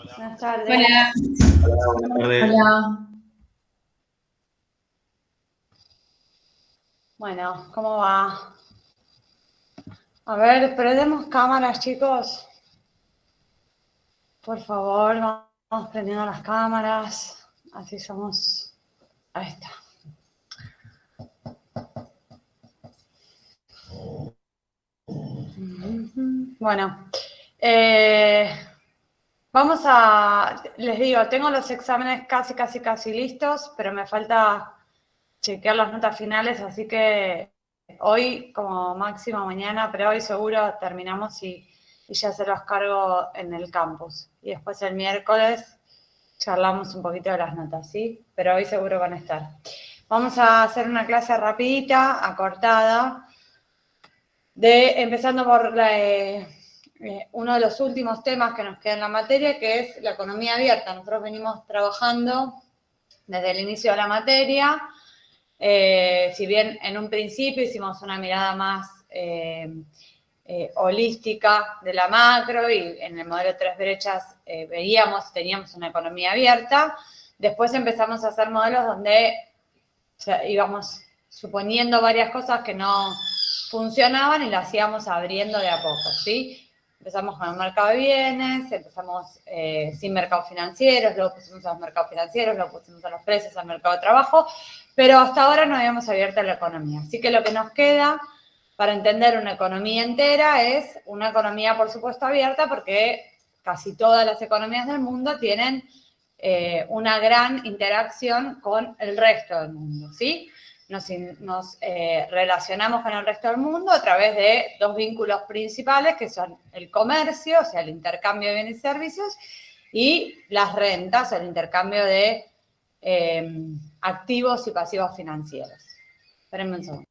Buenas tardes. Hola. Hola, buenas tardes. Hola. Bueno, ¿cómo va? A ver, prendemos cámaras, chicos. Por favor, vamos prendiendo las cámaras. Así somos. Ahí está. Bueno, vamos a, les digo, tengo los exámenes casi listos, pero me falta chequear las notas finales, así que hoy como máximo mañana, pero hoy seguro terminamos y ya se los cargo en el campus. Y después el miércoles charlamos un poquito de las notas, ¿sí? Pero hoy seguro van a estar. Vamos a hacer una clase rapidita, acortada, empezando por uno de los últimos temas que nos queda en la materia, que es la economía abierta. Nosotros venimos trabajando desde el inicio de la materia. Si bien en un principio hicimos una mirada más holística de la macro y en el modelo de tres brechas teníamos una economía abierta, después empezamos a hacer modelos donde íbamos suponiendo varias cosas que no funcionaban y las íbamos abriendo de a poco, ¿sí? Empezamos con el mercado de bienes, empezamos sin mercados financieros, luego pusimos a los mercados financieros, luego pusimos a los precios, al mercado de trabajo, pero hasta ahora no habíamos abierto la economía. Así que lo que nos queda para entender una economía entera es una economía, por supuesto, abierta, porque casi todas las economías del mundo tienen una gran interacción con el resto del mundo, ¿sí? Nos relacionamos con el resto del mundo a través de dos vínculos principales, que son el comercio, o sea, el intercambio de bienes y servicios, y las rentas, o el intercambio de activos y pasivos financieros. Espérenme un segundo.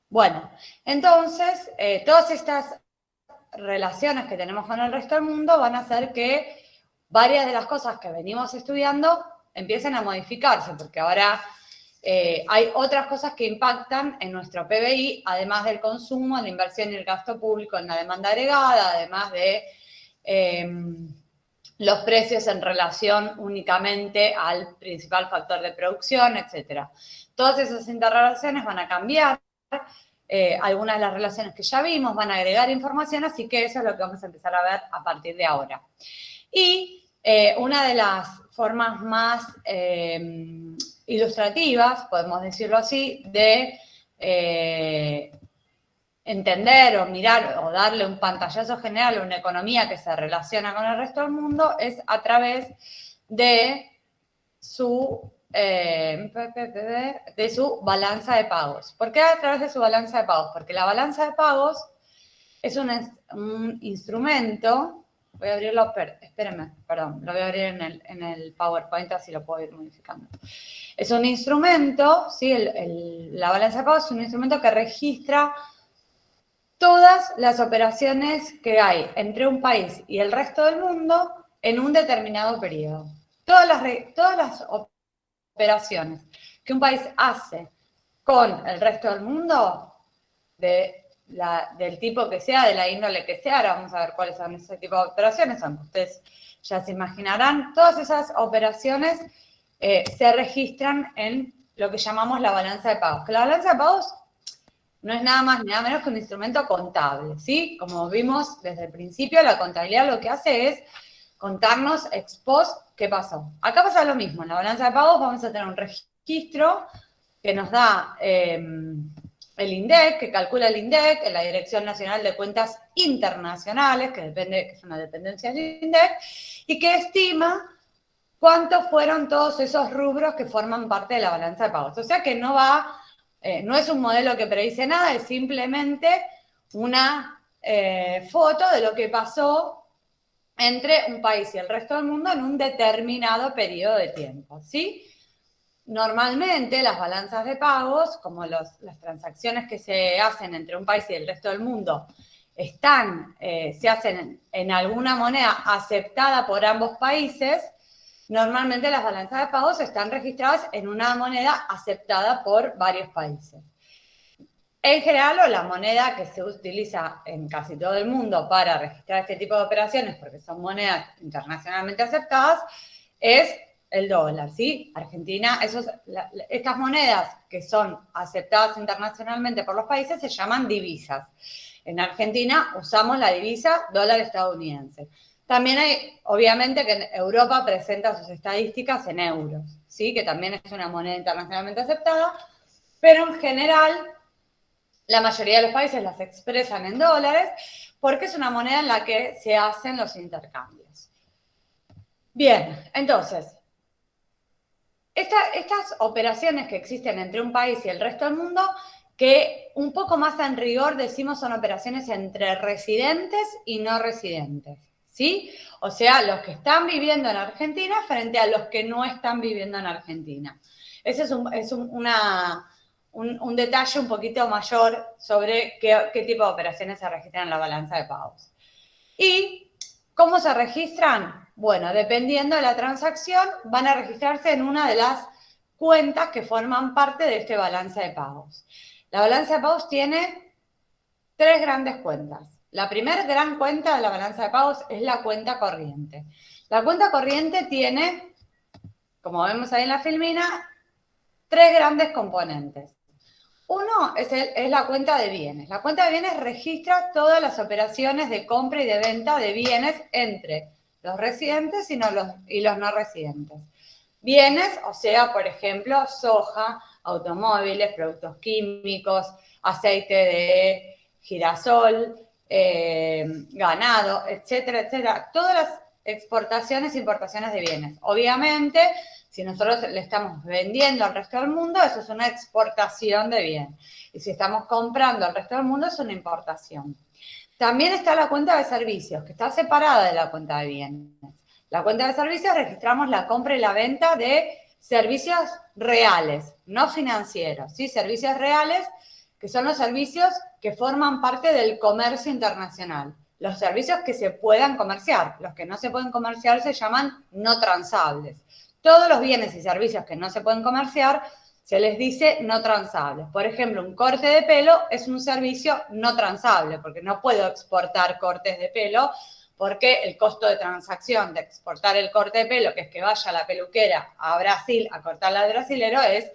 Bueno, entonces, todas estas relaciones que tenemos con el resto del mundo van a hacer que varias de las cosas que venimos estudiando empiecen a modificarse, porque ahora hay otras cosas que impactan en nuestro PBI, además del consumo, la inversión y el gasto público en la demanda agregada, además de los precios en relación únicamente al principal factor de producción, etc. Todas esas interrelaciones van a cambiar. Algunas de las relaciones que ya vimos van a agregar información, así que eso es lo que vamos a empezar a ver a partir de ahora. Y una de las formas más ilustrativas, podemos decirlo así, de entender o mirar o darle un pantallazo general a una economía que se relaciona con el resto del mundo es a través de su balanza de pagos. ¿Por qué a través de su balanza de pagos? Porque la balanza de pagos es un instrumento. Voy a abrirlo, espérenme, perdón, lo voy a abrir en el PowerPoint, así lo puedo ir modificando. Es un instrumento, ¿sí? La balanza de pagos es un instrumento que registra todas las operaciones que hay entre un país y el resto del mundo en un determinado periodo. Todas las operaciones que un país hace con el resto del mundo, del tipo que sea, de la índole que sea, ahora vamos a ver cuáles son ese tipo de operaciones, aunque ustedes ya se imaginarán, todas esas operaciones se registran en lo que llamamos la balanza de pagos. Que la balanza de pagos no es nada más ni nada menos que un instrumento contable, ¿sí? Como vimos desde el principio, la contabilidad lo que hace es contarnos ex post qué pasó. Acá pasa lo mismo, en la balanza de pagos vamos a tener un registro que nos da el INDEC, que calcula el INDEC, la Dirección Nacional de Cuentas Internacionales, que es una dependencia del INDEC, y que estima cuántos fueron todos esos rubros que forman parte de la balanza de pagos. O sea que no es un modelo que predice nada, es simplemente una foto de lo que pasó entre un país y el resto del mundo en un determinado periodo de tiempo, ¿sí? Normalmente las balanzas de pagos, como las transacciones que se hacen entre un país y el resto del mundo, se hacen en alguna moneda aceptada por ambos países, normalmente las balanzas de pagos están registradas en una moneda aceptada por varios países. En general, o la moneda que se utiliza en casi todo el mundo para registrar este tipo de operaciones, porque son monedas internacionalmente aceptadas, es el dólar, ¿sí? Argentina, estas monedas que son aceptadas internacionalmente por los países se llaman divisas. En Argentina usamos la divisa dólar estadounidense. También hay, obviamente, que Europa presenta sus estadísticas en euros, ¿sí? Que también es una moneda internacionalmente aceptada, pero en general la mayoría de los países las expresan en dólares porque es una moneda en la que se hacen los intercambios. Bien, entonces, estas operaciones que existen entre un país y el resto del mundo, que un poco más en rigor decimos son operaciones entre residentes y no residentes, ¿sí? O sea, los que están viviendo en Argentina frente a los que no están viviendo en Argentina. Ese es un detalle un poquito mayor sobre qué tipo de operaciones se registran en la balanza de pagos. ¿Y cómo se registran? Bueno, dependiendo de la transacción, van a registrarse en una de las cuentas que forman parte de este balance de pagos. La balanza de pagos tiene 3 grandes cuentas. La primera gran cuenta de la balanza de pagos es la cuenta corriente. La cuenta corriente tiene, como vemos ahí en la filmina, 3 grandes componentes. Uno es la cuenta de bienes. La cuenta de bienes registra todas las operaciones de compra y de venta de bienes entre los residentes y los no residentes. Bienes, o sea, por ejemplo, soja, automóviles, productos químicos, aceite de girasol, ganado, etcétera, etcétera. Todas las exportaciones e importaciones de bienes. Obviamente, si nosotros le estamos vendiendo al resto del mundo, eso es una exportación de bien. Y si estamos comprando al resto del mundo, es una importación. También está la cuenta de servicios, que está separada de la cuenta de bienes. La cuenta de servicios registramos la compra y la venta de servicios reales, no financieros, ¿sí? Servicios reales, que son los servicios que forman parte del comercio internacional. Los servicios que se puedan comerciar, los que no se pueden comerciar se llaman no transables. Todos los bienes y servicios que no se pueden comerciar se les dice no transables. Por ejemplo, un corte de pelo es un servicio no transable, porque no puedo exportar cortes de pelo, porque el costo de transacción de exportar el corte de pelo, que es que vaya la peluquera a Brasil a cortarla al brasilero, es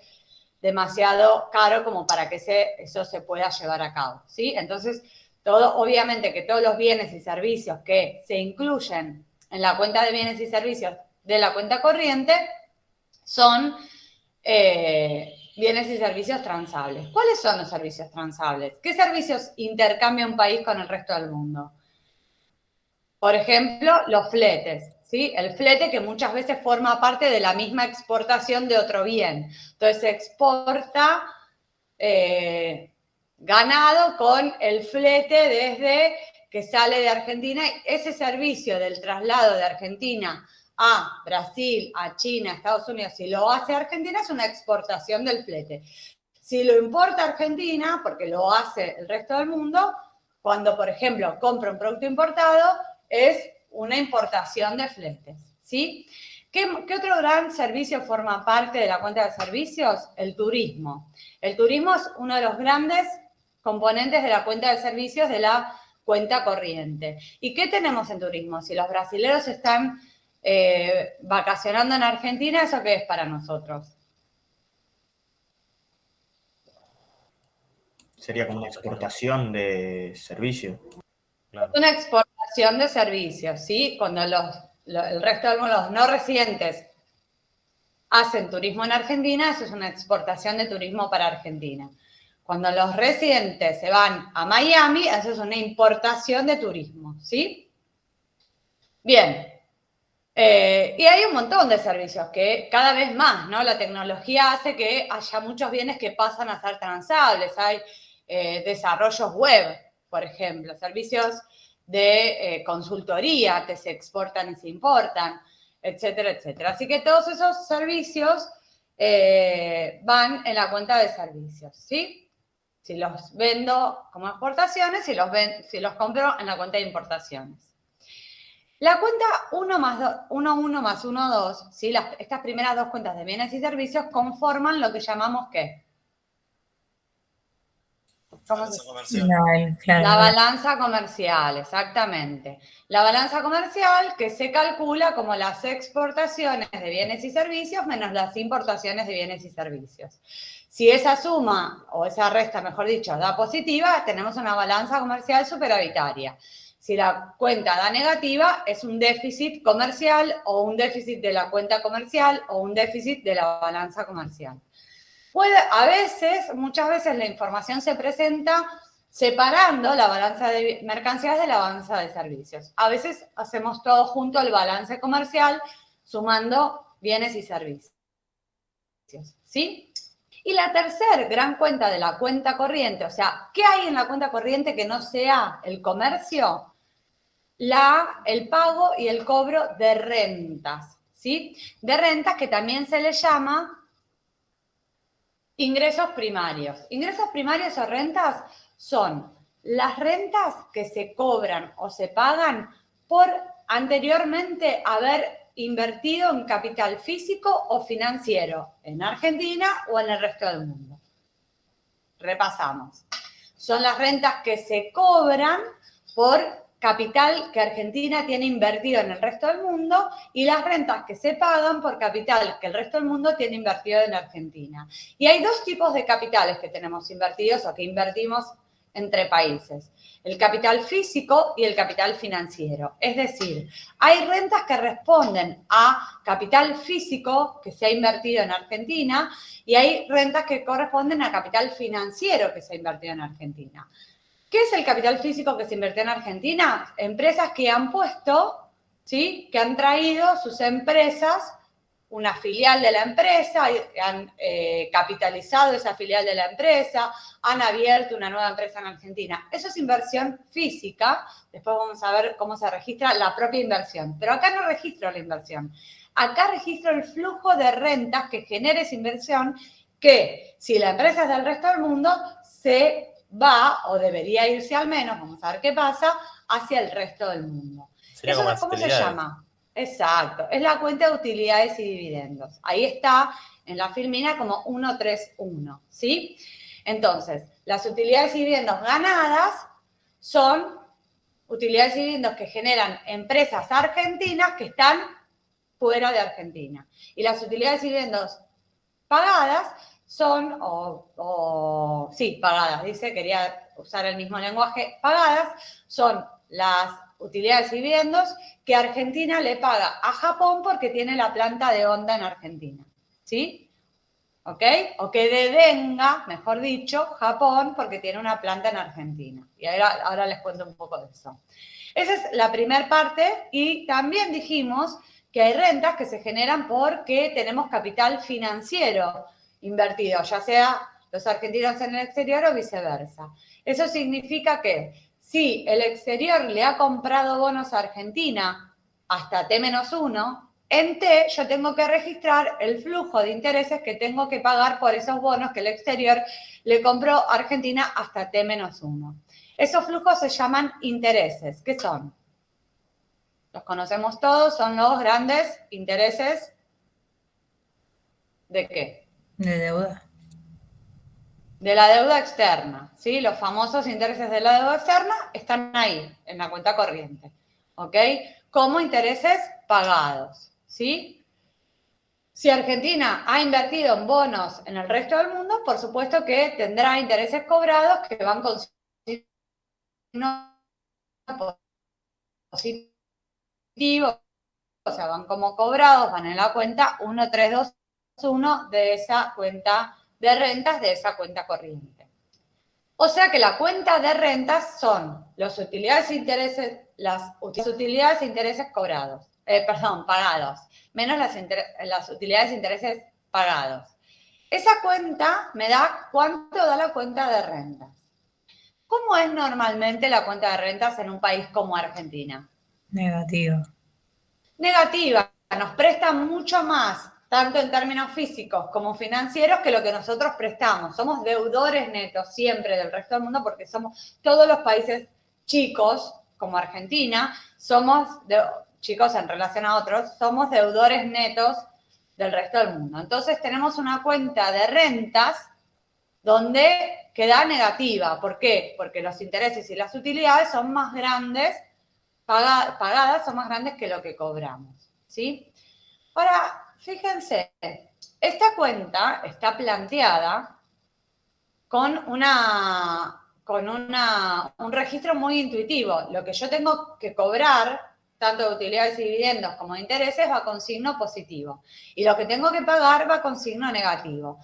demasiado caro como para que eso se pueda llevar a cabo, ¿sí? Entonces, obviamente que todos los bienes y servicios que se incluyen en la cuenta de bienes y servicios de la cuenta corriente son bienes y servicios transables. ¿Cuáles son los servicios transables? ¿Qué servicios intercambia un país con el resto del mundo? Por ejemplo, los fletes, ¿sí? El flete que muchas veces forma parte de la misma exportación de otro bien. Entonces se exporta ganado con el flete desde que sale de Argentina. Ese servicio del traslado de Argentina a Brasil, a China, a Estados Unidos, si lo hace Argentina, es una exportación del flete. Si lo importa Argentina, porque lo hace el resto del mundo, cuando, por ejemplo, compra un producto importado, es una importación de fletes, ¿sí? ¿Qué otro gran servicio forma parte de la cuenta de servicios? El turismo. El turismo es uno de los grandes componentes de la cuenta de servicios de la cuenta corriente. ¿Y qué tenemos en turismo? Si los brasileños están vacacionando en Argentina, ¿eso qué es para nosotros? Sería como una exportación de servicio. Claro. Es una exportación de servicios, ¿sí? Cuando el resto de los no residentes hacen turismo en Argentina, eso es una exportación de turismo para Argentina. Cuando los residentes se van a Miami, eso es una importación de turismo, ¿sí? Bien. Y hay un montón de servicios que cada vez más, ¿no? La tecnología hace que haya muchos bienes que pasan a ser transables. Hay desarrollos web, por ejemplo, servicios de consultoría que se exportan y se importan, etcétera, etcétera. Así que todos esos servicios van en la cuenta de servicios, ¿sí? Si los vendo como exportaciones, si los compro en la cuenta de importaciones. La cuenta 1 más 1 más 1, 2, ¿sí? Estas primeras dos cuentas de bienes y servicios conforman lo que llamamos ¿qué? Balanza comercial. La balanza comercial, exactamente. La balanza comercial que se calcula como las exportaciones de bienes y servicios menos las importaciones de bienes y servicios. Si esa suma, o esa resta, mejor dicho, da positiva, tenemos una balanza comercial superavitaria. Si la cuenta da negativa, es un déficit comercial o un déficit de la cuenta comercial o un déficit de la balanza comercial. A veces, muchas veces la información se presenta separando la balanza de mercancías de la balanza de servicios. A veces hacemos todo junto al balance comercial, sumando bienes y servicios. ¿Sí? Y la tercera gran cuenta de la cuenta corriente, o sea, ¿qué hay en la cuenta corriente que no sea el comercio? El pago y el cobro de rentas, ¿sí? De rentas que también se le llama ingresos primarios. Ingresos primarios o rentas son las rentas que se cobran o se pagan por anteriormente haber invertido en capital físico o financiero en Argentina o en el resto del mundo. Repasamos. Son las rentas que se cobran por capital que Argentina tiene invertido en el resto del mundo y las rentas que se pagan por capital que el resto del mundo tiene invertido en Argentina. Y hay dos tipos de capitales que tenemos invertidos o que invertimos entre países. El capital físico y el capital financiero. Es decir, hay rentas que responden a capital físico que se ha invertido en Argentina y hay rentas que corresponden a capital financiero que se ha invertido en Argentina. ¿Qué es el capital físico que se invirtió en Argentina? Empresas que han puesto, ¿sí? Que han traído sus empresas, una filial de la empresa, han capitalizado esa filial de la empresa, han abierto una nueva empresa en Argentina. Eso es inversión física. Después vamos a ver cómo se registra la propia inversión. Pero acá no registro la inversión. Acá registro el flujo de rentas que genera esa inversión que, si la empresa es del resto del mundo, se va, o debería irse al menos, vamos a ver qué pasa, hacia el resto del mundo. ¿Eso cómo se llama? Exacto, es la cuenta de utilidades y dividendos. Ahí está en la filmina como 131, ¿sí? Entonces, las utilidades y dividendos ganadas son utilidades y dividendos que generan empresas argentinas que están fuera de Argentina. Y las utilidades y dividendos pagadas son, pagadas, dice, quería usar el mismo lenguaje, pagadas son las utilidades y dividendos que Argentina le paga a Japón porque tiene la planta de Honda en Argentina, ¿sí? ¿Ok? O que devenga, mejor dicho, Japón porque tiene una planta en Argentina. Y ahora les cuento un poco de eso. Esa es la primera parte y también dijimos que hay rentas que se generan porque tenemos capital financiero invertido, ya sea los argentinos en el exterior o viceversa. Eso significa que si el exterior le ha comprado bonos a Argentina hasta T-1, en T yo tengo que registrar el flujo de intereses que tengo que pagar por esos bonos que el exterior le compró a Argentina hasta T-1. Esos flujos se llaman intereses. ¿Qué son? Los conocemos todos, son los grandes intereses ¿de qué? De deuda. De la deuda externa, ¿sí? Los famosos intereses de la deuda externa están ahí, en la cuenta corriente, ¿ok? Como intereses pagados, ¿sí? Si Argentina ha invertido en bonos en el resto del mundo, por supuesto que tendrá intereses cobrados que van con signo positivo, o sea, van como cobrados, van en la cuenta 1321 de esa cuenta de rentas, de esa cuenta corriente. O sea que la cuenta de rentas son las utilidades e intereses, utilidades e intereses cobrados, pagados, menos las utilidades e intereses pagados. Esa cuenta me da cuánto da la cuenta de rentas. ¿Cómo es normalmente la cuenta de rentas en un país como Argentina? Negativa. Negativa, nos prestan mucho más, tanto en términos físicos como financieros, que lo que nosotros prestamos. Somos deudores netos siempre del resto del mundo porque somos todos los países chicos, como Argentina, somos chicos, en relación a otros, somos deudores netos del resto del mundo. Entonces tenemos una cuenta de rentas donde queda negativa. ¿Por qué? Porque los intereses y las utilidades son más grandes, pagadas son más grandes que lo que cobramos, ¿sí? Ahora, fíjense, esta cuenta está planteada con un registro muy intuitivo. Lo que yo tengo que cobrar, tanto de utilidades y dividendos como de intereses, va con signo positivo. Y lo que tengo que pagar va con signo negativo.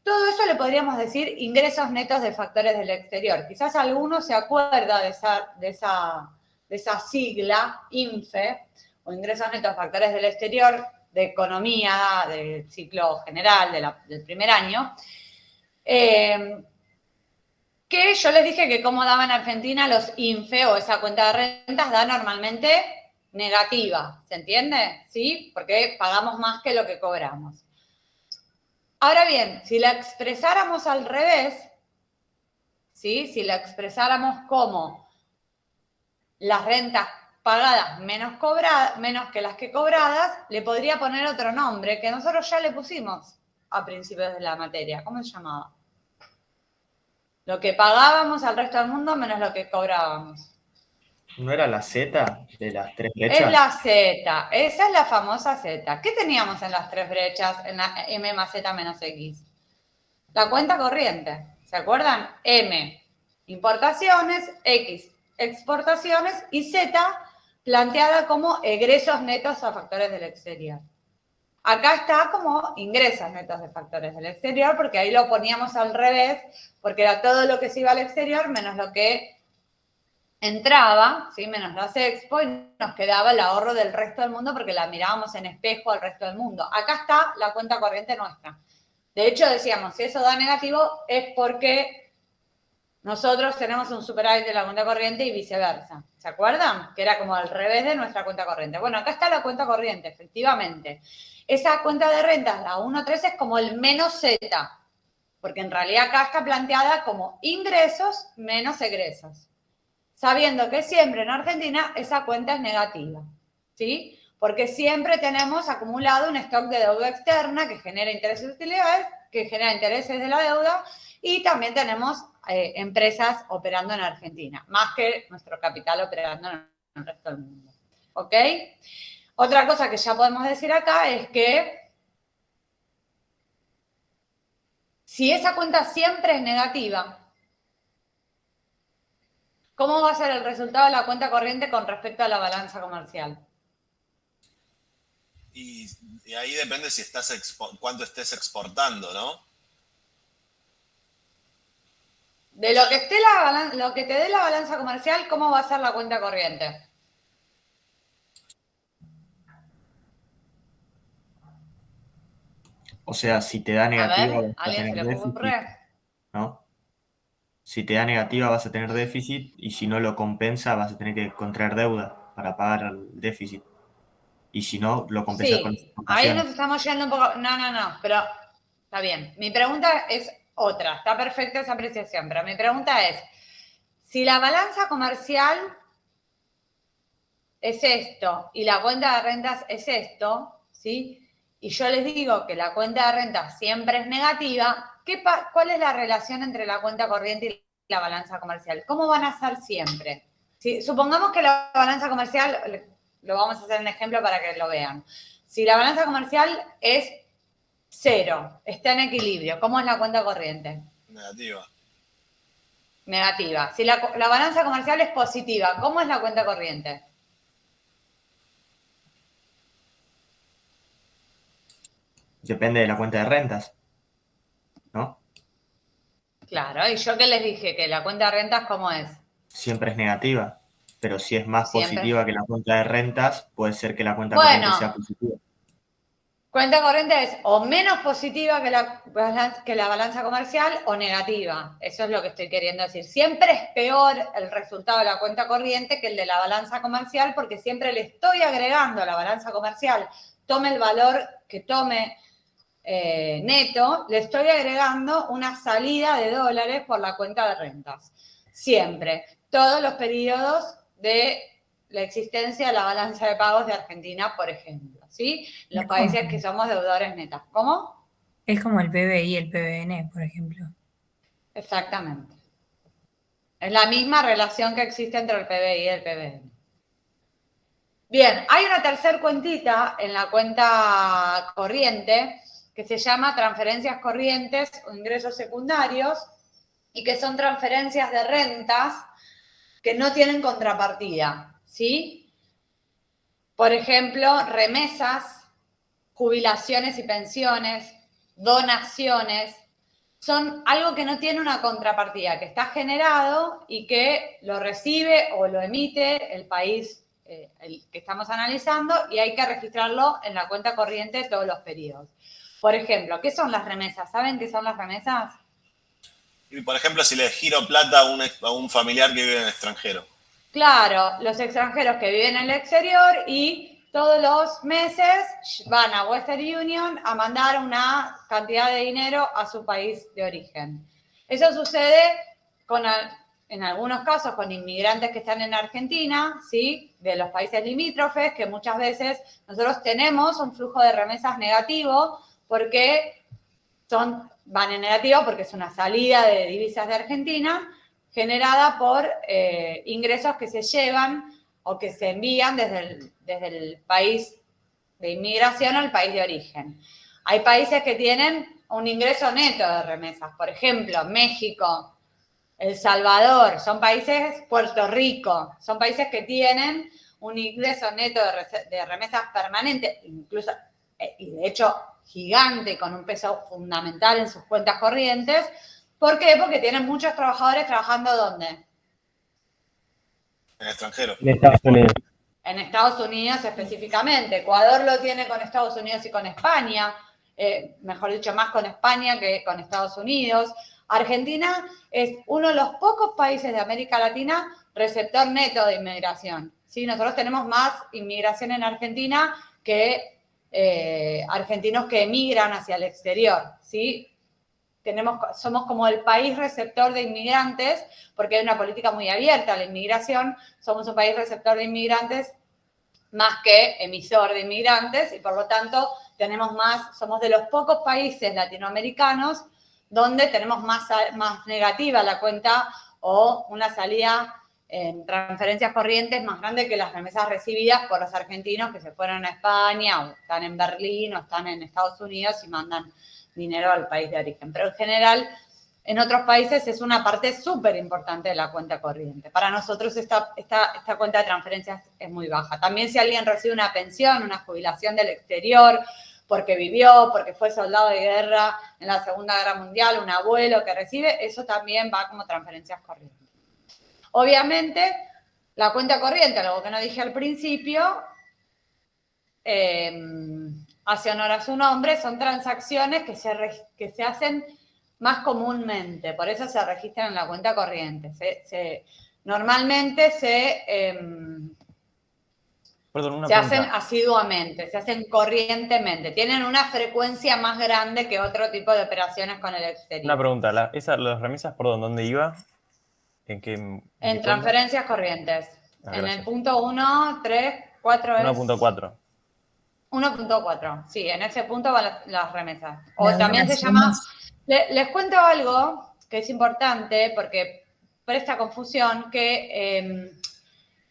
Todo eso le podríamos decir ingresos netos de factores del exterior. Quizás alguno se acuerda de esa sigla, INFE, o ingresos netos de factores del exterior, de economía, del ciclo general, del primer año, que yo les dije que como daban en Argentina los INFE o esa cuenta de rentas da normalmente negativa, ¿se entiende? ¿Sí? Porque pagamos más que lo que cobramos. Ahora bien, si la expresáramos al revés, ¿sí? Si la expresáramos como las rentas pagadas menos que las que cobradas, le podría poner otro nombre que nosotros ya le pusimos a principios de la materia. ¿Cómo se llamaba? Lo que pagábamos al resto del mundo menos lo que cobrábamos. ¿No era la Z de las 3 Es brechas? la Z, esa es la famosa Z. ¿Qué teníamos en las 3 brechas, en la M más Z menos X? La cuenta corriente, ¿se acuerdan? M, importaciones, X, exportaciones y Z planteada como egresos netos a factores del exterior. Acá está como ingresos netos de factores del exterior, porque ahí lo poníamos al revés, porque era todo lo que se iba al exterior menos lo que entraba, ¿sí? Menos las expo, y nos quedaba el ahorro del resto del mundo porque la mirábamos en espejo al resto del mundo. Acá está la cuenta corriente nuestra. De hecho, decíamos, si eso da negativo es porque nosotros tenemos un superávit de la cuenta corriente y viceversa. ¿Se acuerdan? Que era como al revés de nuestra cuenta corriente. Bueno, acá está la cuenta corriente, efectivamente. Esa cuenta de rentas, la 1.3, es como el menos Z, porque en realidad acá está planteada como ingresos menos egresos, sabiendo que siempre en Argentina esa cuenta es negativa, ¿sí? Porque siempre tenemos acumulado un stock de deuda externa que genera intereses y utilidades, que genera intereses de la deuda, y también tenemos empresas operando en Argentina, más que nuestro capital operando en el resto del mundo, ¿ok? Otra cosa que ya podemos decir acá es que si esa cuenta siempre es negativa, ¿cómo va a ser el resultado de la cuenta corriente con respecto a la balanza comercial? Y ahí depende si cuánto estés exportando, ¿no? De lo que lo que te dé la balanza comercial, ¿cómo va a ser la cuenta corriente? O sea, si te da A negativa ver, vas ¿a a alguien se tener le déficit, ocurre? ¿no? Si te da negativa vas a tener déficit y si no lo compensa vas a tener que contraer deuda para pagar el déficit. Y si no, lo compensas con Sí, ahí nos exportaciones. estamos yendo un poco. No, pero está bien. Mi pregunta es otra. Está perfecta esa apreciación, pero mi pregunta es: si la balanza comercial es esto y la cuenta de rentas es esto, ¿sí? Y yo les digo que la cuenta de rentas siempre es negativa, ¿cuál es la relación entre la cuenta corriente y la balanza comercial? ¿Cómo van a ser siempre? Si, supongamos que la balanza comercial, lo vamos a hacer en ejemplo para que lo vean. Si la balanza comercial es 0, está en equilibrio, ¿cómo es la cuenta corriente? Negativa. Negativa. Si la balanza comercial es positiva, ¿cómo es la cuenta corriente? Depende de la cuenta de rentas, ¿no? Claro, y yo que les dije que la cuenta de rentas, ¿cómo es? Siempre es negativa. Pero si es más Siempre. positiva que la cuenta de rentas, puede ser que la cuenta corriente Bueno, sea positiva. cuenta corriente es o menos positiva que la balanza comercial o negativa. Eso es lo que estoy queriendo decir. Siempre es peor el resultado de la cuenta corriente que el de la balanza comercial porque siempre le estoy agregando a la balanza comercial, tome el valor que tome neto, le estoy agregando una salida de dólares por la cuenta de rentas. Siempre. Todos los periodos de la existencia de la balanza de pagos de Argentina, por ejemplo, ¿sí? Los países que somos deudores netos. ¿Cómo? Es como el PBI y el PBN, por ejemplo. Exactamente. Es la misma relación que existe entre el PBI y el PBN. Bien, hay una tercer cuentita en la cuenta corriente que se llama transferencias corrientes o ingresos secundarios y que son transferencias de rentas que no tienen contrapartida, ¿sí? Por ejemplo, remesas, jubilaciones y pensiones, donaciones, son algo que no tiene una contrapartida, que está generado y que lo recibe o lo emite el país el que estamos analizando y hay que registrarlo en la cuenta corriente todos los periodos. Por ejemplo, ¿qué son las remesas? ¿Saben qué son las remesas? Y por ejemplo, si le giro plata a un familiar que vive en el extranjero. Claro, los extranjeros que viven en el exterior y todos los meses van a Western Union a mandar una cantidad de dinero a su país de origen. Eso sucede en algunos casos con inmigrantes que están en Argentina, ¿sí? De los países limítrofes, que muchas veces nosotros tenemos un flujo de remesas negativo porque van en negativo porque es una salida de divisas de Argentina generada por ingresos que se llevan o que se envían desde el país de inmigración al país de origen. Hay países que tienen un ingreso neto de remesas, por ejemplo, México, El Salvador, son países, Puerto Rico, son países que tienen un ingreso neto de remesas permanente, incluso, y de hecho gigante, con un peso fundamental en sus cuentas corrientes. ¿Por qué? Porque tienen muchos trabajadores trabajando ¿dónde? En el extranjero. En Estados Unidos. En Estados Unidos específicamente. Ecuador lo tiene con Estados Unidos y con España, mejor dicho, más con España que con Estados Unidos. Argentina es uno de los pocos países de América Latina receptor neto de inmigración. ¿Sí? Nosotros tenemos más inmigración en Argentina que argentinos que emigran hacia el exterior. ¿Sí? Somos como el país receptor de inmigrantes, porque hay una política muy abierta a la inmigración, somos un país receptor de inmigrantes más que emisor de inmigrantes, y por lo tanto somos de los pocos países latinoamericanos donde tenemos más negativa la cuenta o una salida en transferencias corrientes más grande que las remesas recibidas por los argentinos que se fueron a España o están en Berlín o están en Estados Unidos y mandan dinero al país de origen. Pero en general, en otros países es una parte súper importante de la cuenta corriente. Para nosotros esta cuenta de transferencias es muy baja. También si alguien recibe una pensión, una jubilación del exterior, porque vivió, porque fue soldado de guerra en la Segunda Guerra Mundial, un abuelo que recibe, eso también va como transferencias corrientes. Obviamente, la cuenta corriente, algo que no dije al principio, hace honor a su nombre, son transacciones que se hacen más comúnmente, por eso se registran en la cuenta corriente. Normalmente se hacen asiduamente, se hacen corrientemente, tienen una frecuencia más grande que otro tipo de operaciones con el exterior. Una pregunta, ¿las remesas por dónde iba? En transferencias corrientes. En el punto 1, 3, 4 es... 1.4. 1.4, sí, en ese punto van las remesas. O también se llama... Les cuento algo que es importante porque presta confusión, que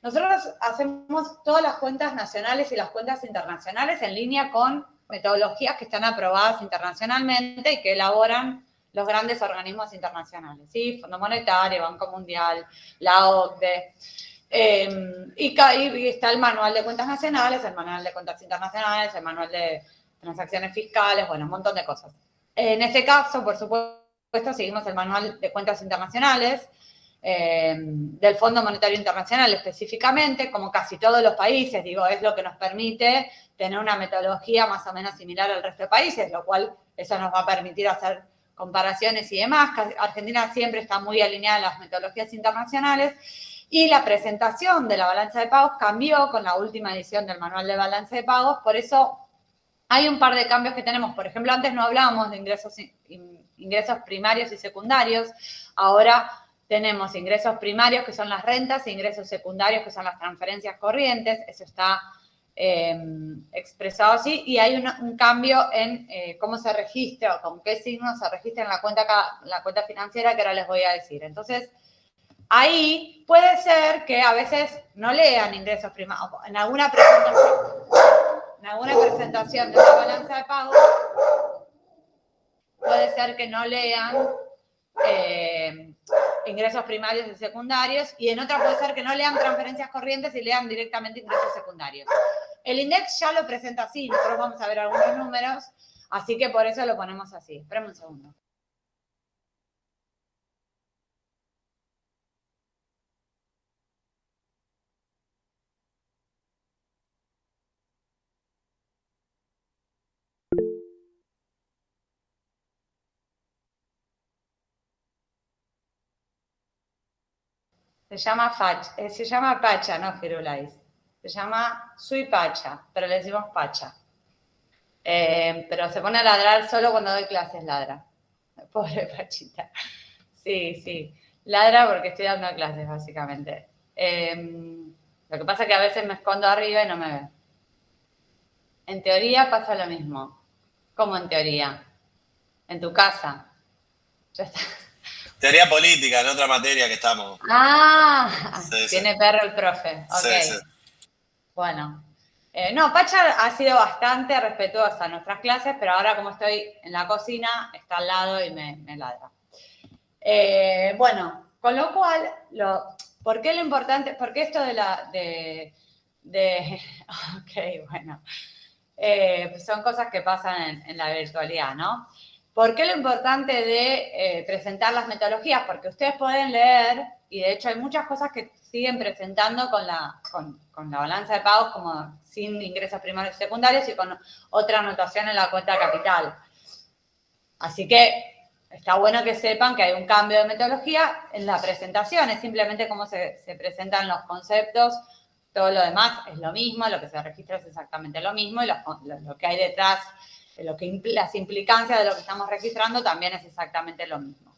nosotros hacemos todas las cuentas nacionales y las cuentas internacionales en línea con metodologías que están aprobadas internacionalmente y que elaboran los grandes organismos internacionales, ¿sí? Fondo Monetario, Banco Mundial, la OCDE. Y está el manual de cuentas nacionales, el manual de cuentas internacionales, el manual de transacciones fiscales, bueno, un montón de cosas. En este caso, por supuesto, seguimos el manual de cuentas internacionales, del Fondo Monetario Internacional específicamente, como casi todos los países, digo, es lo que nos permite tener una metodología más o menos similar al resto de países, lo cual eso nos va a permitir hacer comparaciones y demás. Argentina siempre está muy alineada a las metodologías internacionales y la presentación de la balanza de pagos cambió con la última edición del manual de balance de pagos, por eso hay un par de cambios que tenemos. Por ejemplo, antes no hablábamos de ingresos primarios y secundarios, ahora tenemos ingresos primarios, que son las rentas, e ingresos secundarios, que son las transferencias corrientes. Eso está expresado así. Y hay un cambio en cómo se registra, o con qué signo se registra en la cuenta financiera, que ahora les voy a decir. Entonces, ahí puede ser que a veces no lean ingresos primarios. En alguna presentación de una balanza de pagos, puede ser que no lean ingresos primarios y secundarios, y en otra puede ser que no lean transferencias corrientes y lean directamente ingresos secundarios. El INDEX ya lo presenta así, nosotros vamos a ver algunos números, así que por eso lo ponemos así. Espérame un segundo. Se llama Pacha, no Firulais. Se llama Sui Pacha, pero le decimos Pacha. Pero se pone a ladrar solo cuando doy clases, ladra. Pobre Pachita. Sí. Ladra porque estoy dando clases, básicamente. Lo que pasa es que a veces me escondo arriba y no me ve. En teoría pasa lo mismo. ¿Cómo en teoría? En tu casa. Ya está. Teoría política, en otra materia que estamos. Sí, Tiene perro el profe. Ok. Sí. Bueno. No, Pacha ha sido bastante respetuosa en nuestras clases, pero ahora como estoy en la cocina, está al lado y me ladra. Bueno, con lo cual, ¿por qué lo importante? ¿Por qué esto ok, bueno. Son cosas que pasan en la virtualidad, ¿no? ¿Por qué lo importante de presentar las metodologías? Porque ustedes pueden leer, y de hecho hay muchas cosas que siguen presentando con la balanza de pagos, como sin ingresos primarios y secundarios, y con otra anotación en la cuenta de capital. Así que está bueno que sepan que hay un cambio de metodología en la presentación, es simplemente cómo se presentan los conceptos. Todo lo demás es lo mismo, lo que se registra es exactamente lo mismo, y lo que hay detrás, las implicancias de lo que estamos registrando también es exactamente lo mismo.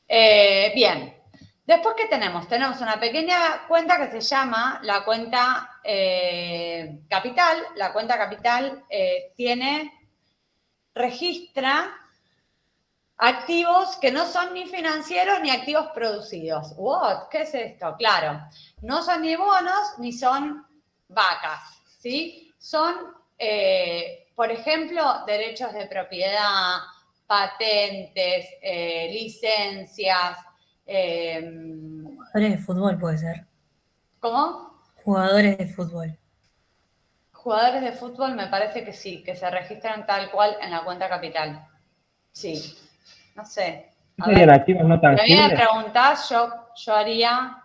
Bien, después, ¿qué tenemos? Tenemos una pequeña cuenta que se llama la cuenta capital. La cuenta capital registra activos que no son ni financieros ni activos producidos. ¿What? ¿Qué es esto? Claro, no son ni bonos ni son vacas, ¿sí? Son, por ejemplo, derechos de propiedad, patentes, licencias. Jugadores de fútbol puede ser. ¿Cómo? Jugadores de fútbol. Jugadores de fútbol me parece que sí, que se registran tal cual en la cuenta capital. Sí, no sé. A ¿Serían ver, activos no si a mí me tangibles? preguntás, yo haría...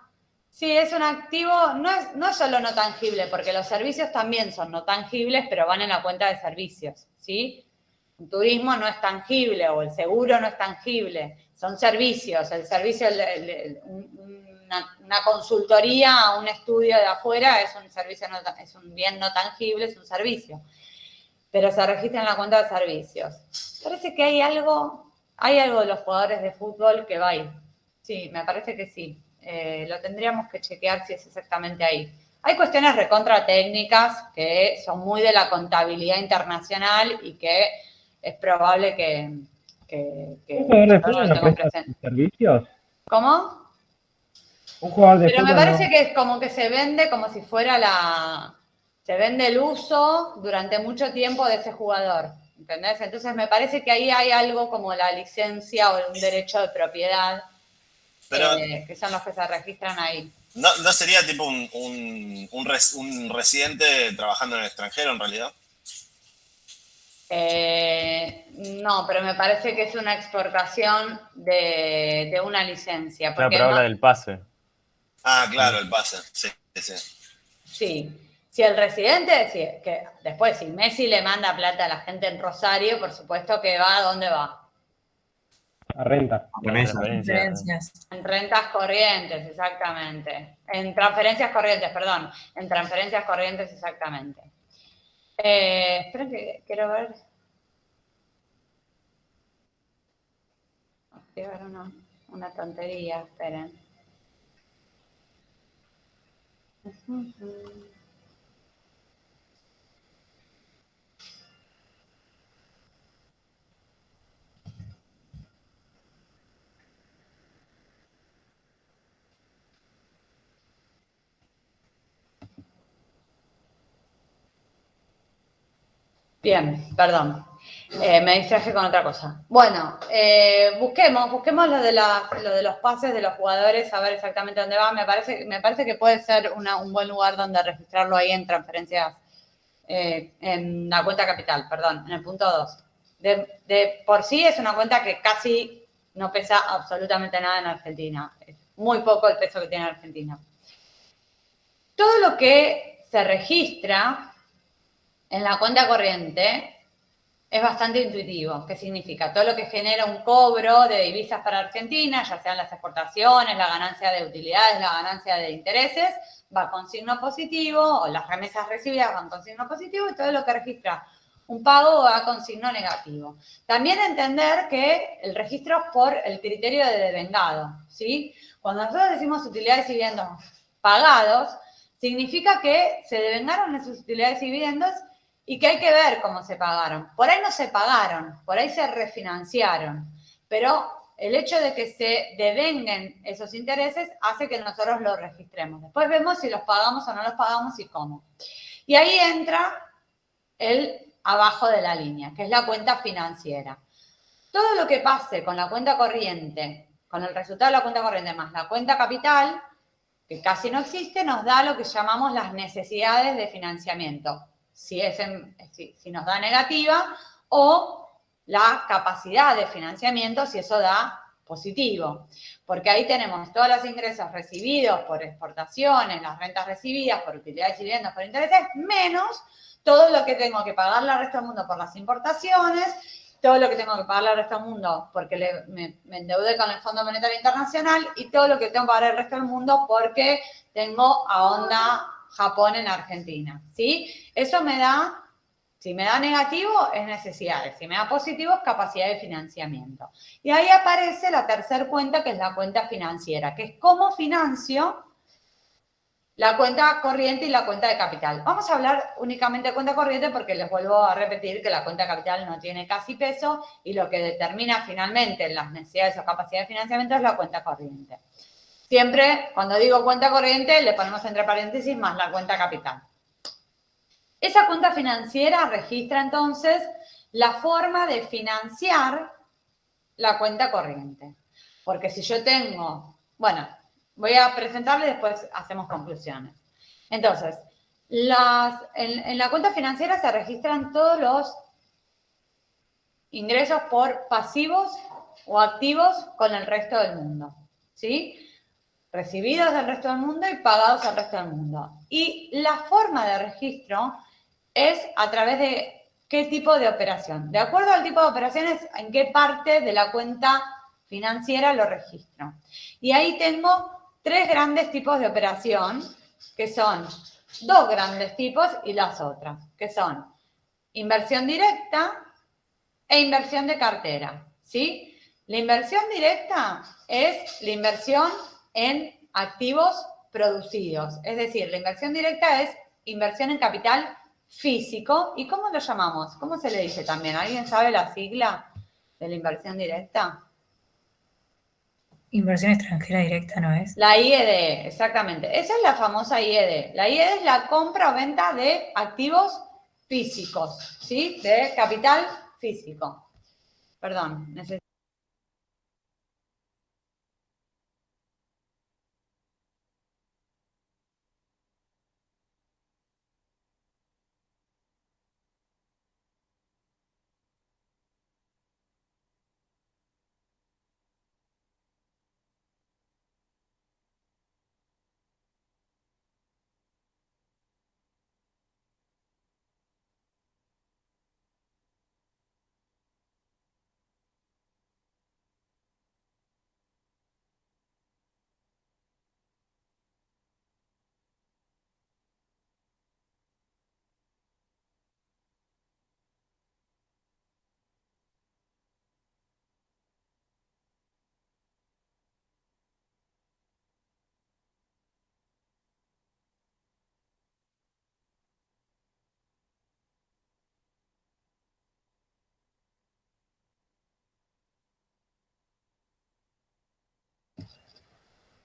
Sí, es un activo, no es solo no tangible, porque los servicios también son no tangibles, pero van en la cuenta de servicios, ¿sí? El turismo no es tangible, o el seguro no es tangible, son servicios. El servicio, una consultoría, un estudio de afuera es un servicio, es un bien no tangible, es un servicio. Pero se registra en la cuenta de servicios. Parece que hay algo de los jugadores de fútbol que va ahí. Sí, me parece que sí. Lo tendríamos que chequear si es exactamente ahí. Hay cuestiones recontra técnicas que son muy de la contabilidad internacional y que es probable que ¿Un jugador de yo no fútbol lo no tengo presta presente. sus servicios? ¿Cómo? Un jugador de Pero me fútbol parece no... que es como que se vende como si fuera se vende el uso durante mucho tiempo de ese jugador, ¿entendés? Entonces me parece que ahí hay algo como la licencia o un derecho de propiedad, Pero que son los que se registran ahí. ¿no sería tipo un residente trabajando en el extranjero en realidad? No, pero me parece que es una exportación de una licencia. Claro, Porque pero habla del pase. Ah, claro, el pase. Sí. sí, si el residente, sí, que después si Messi le manda plata a la gente en Rosario, por supuesto que va, ¿a dónde va? A renta. Remesa. Transferencias. En rentas corrientes, exactamente. En transferencias corrientes, perdón. En transferencias corrientes, exactamente. Esperen que quiero ver. Activar o no. una tontería, esperen. Bien, perdón. Me distraje con otra cosa. Bueno, busquemos lo de los pases de los jugadores, a ver exactamente dónde va. Me parece que puede ser un buen lugar donde registrarlo ahí en transferencias, en la cuenta capital, perdón, en el punto 2. De por sí es una cuenta que casi no pesa absolutamente nada en Argentina. Es muy poco el peso que tiene Argentina. Todo lo que se registra en la cuenta corriente es bastante intuitivo. ¿Qué significa? Todo lo que genera un cobro de divisas para Argentina, ya sean las exportaciones, la ganancia de utilidades, la ganancia de intereses, va con signo positivo, o las remesas recibidas van con signo positivo, y todo lo que registra un pago va con signo negativo. También entender que el registro es por el criterio de devengado, ¿sí? Cuando nosotros decimos utilidades y dividendos pagados, significa que se devengaron esas utilidades y dividendos y que hay que ver cómo se pagaron. Por ahí no se pagaron, por ahí se refinanciaron, pero el hecho de que se devenguen esos intereses hace que nosotros los registremos. Después vemos si los pagamos o no los pagamos y cómo. Y ahí entra el abajo de la línea, que es la cuenta financiera. Todo lo que pase con la cuenta corriente, con el resultado de la cuenta corriente más la cuenta capital, que casi no existe, nos da lo que llamamos las necesidades de financiamiento. Si nos da negativa, o la capacidad de financiamiento si eso da positivo. Porque ahí tenemos todos los ingresos recibidos por exportaciones, las rentas recibidas por utilidades y dividendos por intereses, menos todo lo que tengo que pagarle al resto del mundo por las importaciones, todo lo que tengo que pagarle al resto del mundo porque me endeudé con el Fondo Monetario Internacional y todo lo que tengo que pagar al resto del mundo porque tengo a Honda Japón en Argentina, ¿sí? Eso me da, si me da negativo, es necesidades. Si me da positivo, es capacidad de financiamiento. Y ahí aparece la tercera cuenta, que es la cuenta financiera, que es cómo financio la cuenta corriente y la cuenta de capital. Vamos a hablar únicamente de cuenta corriente porque les vuelvo a repetir que la cuenta de capital no tiene casi peso y lo que determina finalmente las necesidades o capacidad de financiamiento es la cuenta corriente. Siempre, cuando digo cuenta corriente, le ponemos entre paréntesis más la cuenta capital. Esa cuenta financiera registra entonces la forma de financiar la cuenta corriente. Porque si yo tengo, bueno, voy a presentarle y después hacemos conclusiones. Entonces, en la cuenta financiera se registran todos los ingresos por pasivos o activos con el resto del mundo, ¿sí? Recibidos del resto del mundo y pagados al resto del mundo. Y la forma de registro es a través de qué tipo de operación. De acuerdo al tipo de operaciones, en qué parte de la cuenta financiera lo registro. Y ahí tengo tres grandes tipos de operación, que son dos grandes tipos y las otras, que son inversión directa e inversión de cartera, ¿sí? La inversión directa es la inversión en activos producidos. Es decir, la inversión directa es inversión en capital físico. ¿Y cómo lo llamamos? ¿Cómo se le dice también? ¿Alguien sabe la sigla de la inversión directa? Inversión extranjera directa, ¿no es? La IED, exactamente. Esa es la famosa IED. La IED es la compra o venta de activos físicos, ¿sí? De capital físico. Perdón, necesito.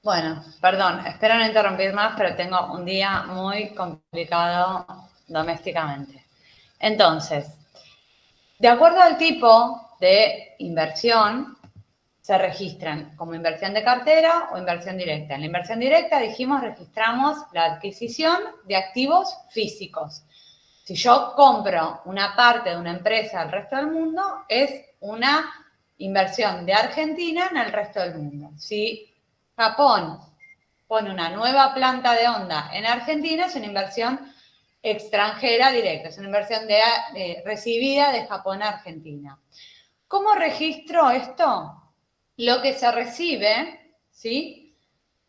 Bueno, perdón, espero no interrumpir más, pero tengo un día muy complicado domésticamente. Entonces, de acuerdo al tipo de inversión, se registran como inversión de cartera o inversión directa. En la inversión directa, dijimos, registramos la adquisición de activos físicos. Si yo compro una parte de una empresa al resto del mundo, es una inversión de Argentina en el resto del mundo. Si Japón pone una nueva planta de onda en Argentina, es una inversión extranjera directa, es una inversión recibida de Japón a Argentina. ¿Cómo registro esto? Lo que se recibe, ¿sí?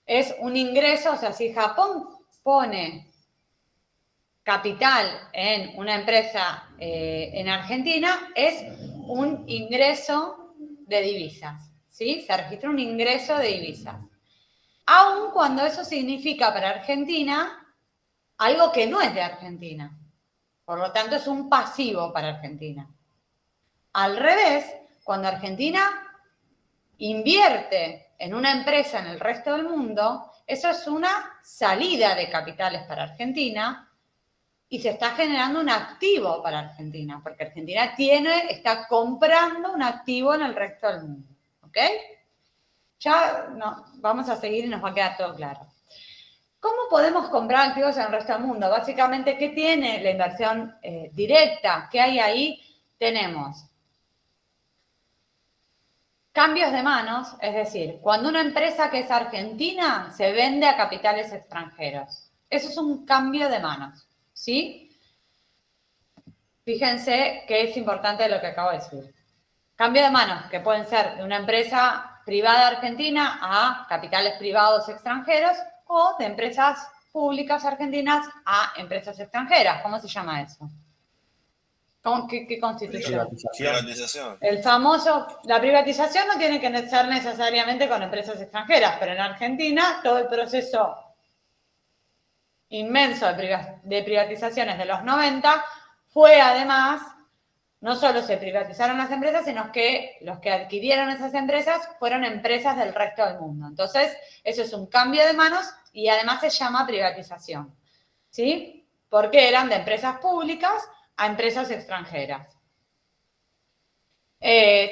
Es un ingreso, o sea, si Japón pone capital en una empresa en Argentina, es un ingreso de divisas, ¿sí? Se registra un ingreso de divisas. Aun cuando eso significa para Argentina algo que no es de Argentina. Por lo tanto, es un pasivo para Argentina. Al revés, cuando Argentina invierte en una empresa en el resto del mundo, eso es una salida de capitales para Argentina y se está generando un activo para Argentina, porque Argentina está comprando un activo en el resto del mundo. ¿Ok? Ya no, vamos a seguir y nos va a quedar todo claro. ¿Cómo podemos comprar activos en el resto del mundo? Básicamente, ¿qué tiene la inversión directa? ¿Qué hay ahí? Tenemos cambios de manos, es decir, cuando una empresa que es argentina se vende a capitales extranjeros. Eso es un cambio de manos, ¿sí? Fíjense que es importante lo que acabo de decir. Cambio de manos, que pueden ser de una empresa privada argentina a capitales privados extranjeros o de empresas públicas argentinas a empresas extranjeras. ¿Cómo se llama eso? ¿Qué constituye? Privatización. El famoso, la privatización no tiene que ser necesariamente con empresas extranjeras, pero en Argentina todo el proceso inmenso de privatizaciones de los 90 fue además, no solo se privatizaron las empresas, sino que los que adquirieron esas empresas fueron empresas del resto del mundo. Entonces, eso es un cambio de manos y además se llama privatización, ¿sí? Porque eran de empresas públicas a empresas extranjeras.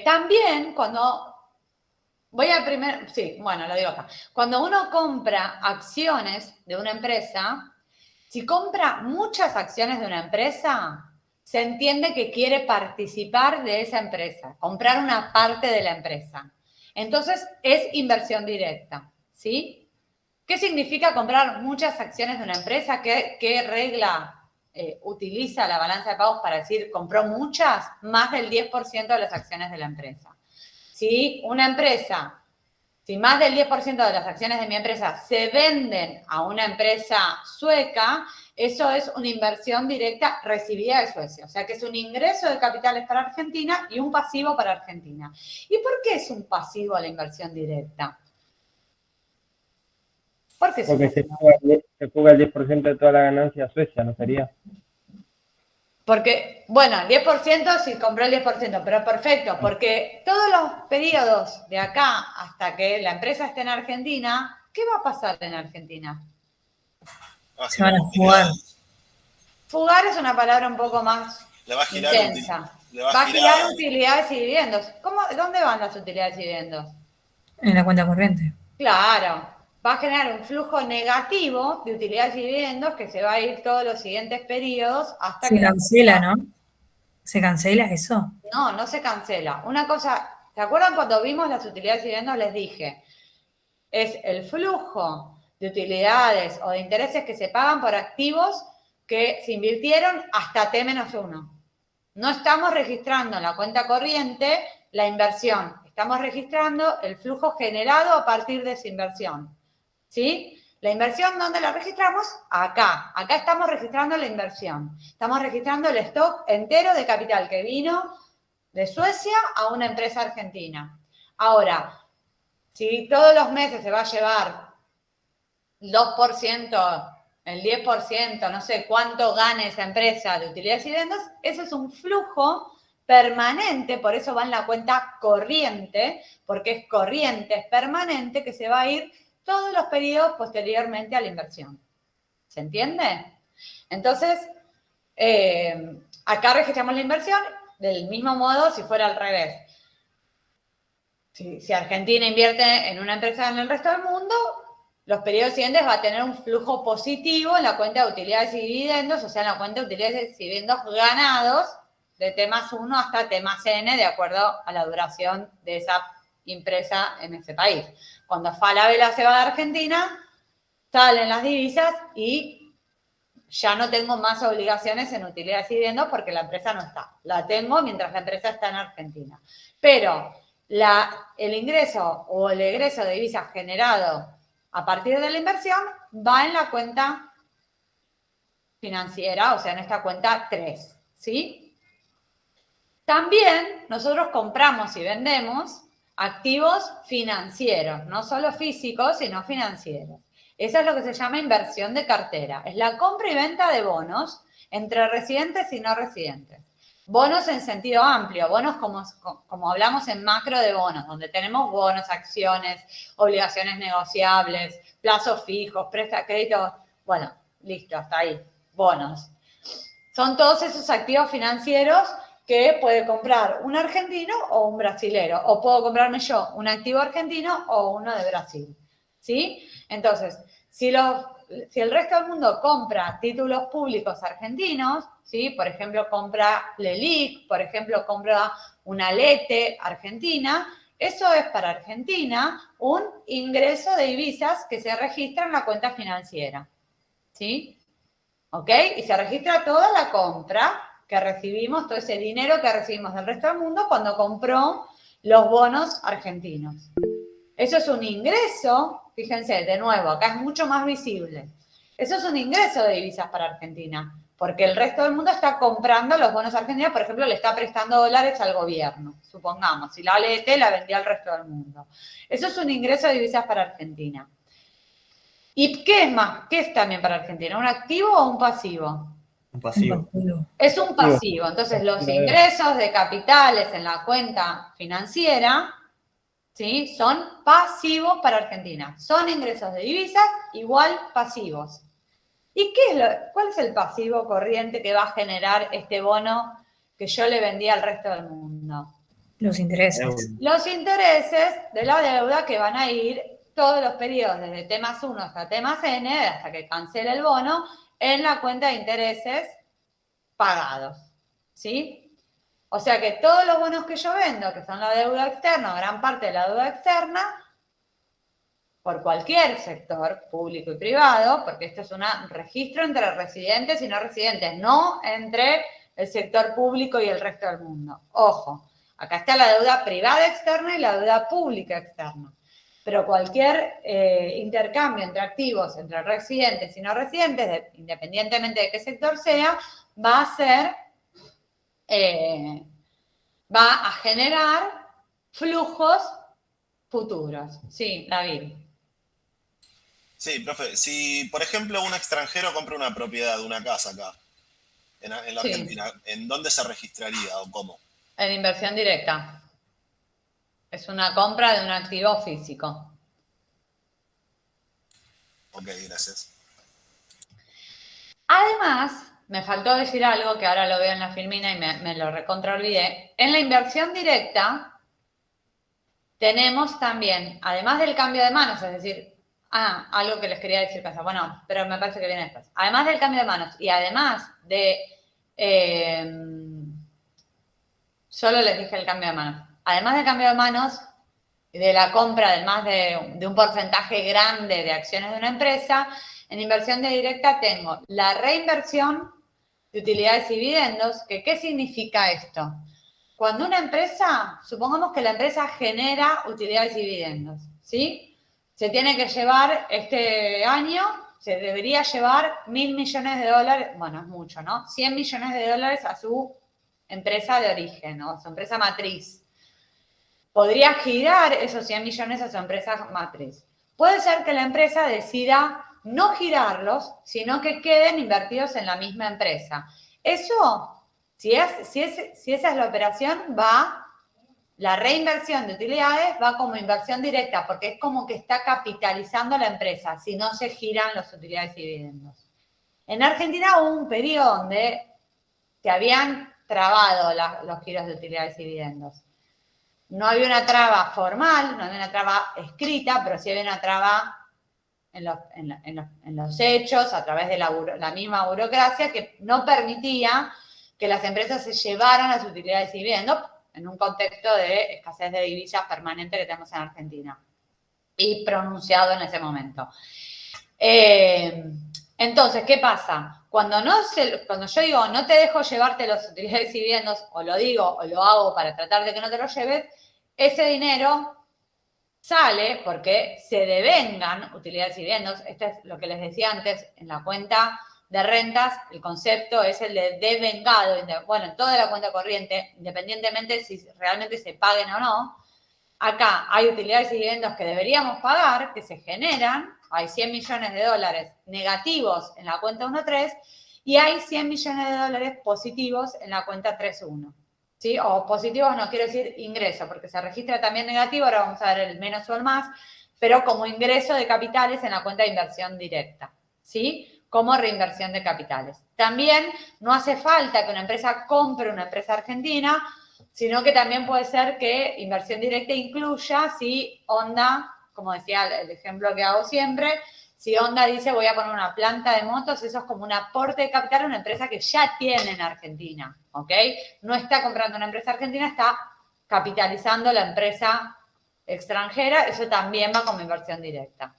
También cuando, lo digo acá. Cuando uno compra acciones de una empresa, si compra muchas acciones de una empresa, se entiende que quiere participar de esa empresa, comprar una parte de la empresa. Entonces, es inversión directa, ¿sí? ¿Qué significa comprar muchas acciones de una empresa? ¿Qué regla utiliza la balanza de pagos para decir compró muchas? Más del 10% de las acciones de la empresa. Si más del 10% de las acciones de mi empresa se venden a una empresa sueca, eso es una inversión directa recibida de Suecia. O sea que es un ingreso de capitales para Argentina y un pasivo para Argentina. ¿Y por qué es un pasivo la inversión directa? Porque se fuga el 10% de toda la ganancia a Suecia, ¿no sería? Porque, bueno, el 10% sí compró el 10%, pero perfecto, porque todos los periodos de acá hasta que la empresa esté en Argentina, ¿qué va a pasar en Argentina? Se van a jugar. Fugar es una palabra un poco más Le va a girar intensa. le Va a girar utilidades y dividendos. ¿Dónde van las utilidades y dividendos? En la cuenta corriente. Claro, va a generar un flujo negativo de utilidades y dividendos que se va a ir todos los siguientes periodos hasta que... Se cancela, ¿no? ¿Se cancela eso? No, no se cancela. Una cosa, ¿se acuerdan cuando vimos las utilidades y dividendos? Les dije, es el flujo de utilidades o de intereses que se pagan por activos que se invirtieron hasta T-1. No estamos registrando en la cuenta corriente la inversión, estamos registrando el flujo generado a partir de esa inversión. ¿Sí? La inversión, ¿dónde la registramos? Acá. Acá estamos registrando la inversión. Estamos registrando el stock entero de capital que vino de Suecia a una empresa argentina. Ahora, si todos los meses se va a llevar el 2%, el 10%, no sé cuánto gane esa empresa de utilidades y dividendos, eso es un flujo permanente, por eso va en la cuenta corriente, porque es corriente, es permanente, que se va a ir todos los periodos posteriormente a la inversión. ¿Se entiende? Entonces, acá registramos la inversión del mismo modo si fuera al revés. Si Argentina invierte en una empresa en el resto del mundo, los periodos siguientes va a tener un flujo positivo en la cuenta de utilidades y dividendos, o sea, en la cuenta de utilidades y dividendos ganados de T+1 hasta T+N, de acuerdo a la duración de esa empresa en ese país. Cuando Falabella se va de Argentina, salen las divisas y ya no tengo más obligaciones en utilidades y dividendos porque la empresa no está. La tengo mientras la empresa está en Argentina. Pero el ingreso o el egreso de divisas generado a partir de la inversión va en la cuenta financiera, o sea, en esta cuenta 3, ¿sí? También nosotros compramos y vendemos activos financieros, no solo físicos, sino financieros. Esa es lo que se llama inversión de cartera. Es la compra y venta de bonos entre residentes y no residentes. Bonos en sentido amplio, bonos como hablamos en macro de bonos, donde tenemos bonos, acciones, obligaciones negociables, plazos fijos, créditos, bueno, listo, hasta ahí, bonos. Son todos esos activos financieros que puede comprar un argentino o un brasilero, o puedo comprarme yo un activo argentino o uno de Brasil, ¿sí? Entonces, si el resto del mundo compra títulos públicos argentinos, ¿sí? Por ejemplo, compra LELIQ, por ejemplo, compra una LETE argentina, eso es para Argentina un ingreso de divisas que se registra en la cuenta financiera, ¿sí? ¿Ok? Y se registra toda la compra que recibimos, todo ese dinero que recibimos del resto del mundo cuando compró los bonos argentinos. Eso es un ingreso, fíjense, de nuevo, acá es mucho más visible. Eso es un ingreso de divisas para Argentina, porque el resto del mundo está comprando los bonos argentinos, por ejemplo, le está prestando dólares al gobierno, supongamos, si la ALET la vendía al resto del mundo. Eso es un ingreso de divisas para Argentina. ¿Y qué es más? ¿Qué es también para Argentina? ¿Un activo o un pasivo? Un pasivo. Es un pasivo. Entonces, los ingresos de capitales en la cuenta financiera, ¿sí? Son pasivos para Argentina. Son ingresos de divisas igual pasivos. ¿Y cuál es el pasivo corriente que va a generar este bono que yo le vendí al resto del mundo? Los intereses. Los intereses de la deuda que van a ir todos los periodos desde T+1 hasta T+N, hasta que cancele el bono, en la cuenta de intereses pagados, ¿sí? O sea que todos los bonos que yo vendo, que son la deuda externa, gran parte de la deuda externa, por cualquier sector, público y privado, porque esto es un registro entre residentes y no residentes, no entre el sector público y el resto del mundo. Ojo, acá está la deuda privada externa y la deuda pública externa. Pero cualquier intercambio entre activos, entre residentes y no residentes, independientemente de qué sector sea, va a generar flujos futuros. Sí, David. Sí, profe, si por ejemplo un extranjero compra una propiedad, una casa acá, en la Argentina, ¿en dónde se registraría o cómo? En inversión directa. Es una compra de un activo físico. Ok, gracias. Además, me faltó decir algo que ahora lo veo en la filmina y me lo recontra olvidé. En la inversión directa tenemos también, además del cambio de manos, es decir, algo que les quería decir, bueno, pero me parece que viene después. Además del cambio de manos y además de, solo les dije el cambio de manos. Además del cambio de manos y de la compra de más de un porcentaje grande de acciones de una empresa, en inversión directa tengo la reinversión de utilidades y dividendos, que ¿qué significa esto? Cuando una empresa, supongamos que la empresa genera utilidades y dividendos, ¿sí? Se tiene que llevar este año, se debería llevar $1.000 millones, bueno, es mucho, ¿no? 100 millones de dólares a su empresa de origen, o su empresa matriz. Podría girar esos 100 millones a su empresa matriz. Puede ser que la empresa decida no girarlos, sino que queden invertidos en la misma empresa. Eso, si esa es la operación, la reinversión de utilidades va como inversión directa, porque es como que está capitalizando la empresa, si no se giran las utilidades y dividendos. En Argentina hubo un periodo donde se habían trabado los giros de utilidades y dividendos. No había una traba formal, no había una traba escrita, pero sí había una traba en los hechos, a través de la misma burocracia, que no permitía que las empresas se llevaran las utilidades y dividendos en un contexto de escasez de divisas permanente que tenemos en Argentina y pronunciado en ese momento. Entonces, ¿qué pasa? Cuando yo digo no te dejo llevarte las utilidades y dividendos, o lo digo o lo hago para tratar de que no te lo lleves, ese dinero sale porque se devengan utilidades y dividendos. Esto es lo que les decía antes, en la cuenta de rentas, el concepto es el de devengado. Bueno, en toda la cuenta corriente, independientemente si realmente se paguen o no, acá hay utilidades y dividendos que deberíamos pagar, que se generan, hay 100 millones de dólares negativos en la cuenta 1.3 y hay 100 millones de dólares positivos en la cuenta 3.1. ¿Sí? O positivos no quiero decir ingreso, porque se registra también negativo, ahora vamos a ver el menos o el más, pero como ingreso de capitales en la cuenta de inversión directa, ¿sí? Como reinversión de capitales. También no hace falta que una empresa compre una empresa argentina, sino que también puede ser que inversión directa incluya si Honda, como decía el ejemplo que hago siempre, si Honda dice voy a poner una planta de motos, eso es como un aporte de capital a una empresa que ya tiene en Argentina, ¿ok? No está comprando una empresa argentina, está capitalizando la empresa extranjera, eso también va como inversión directa.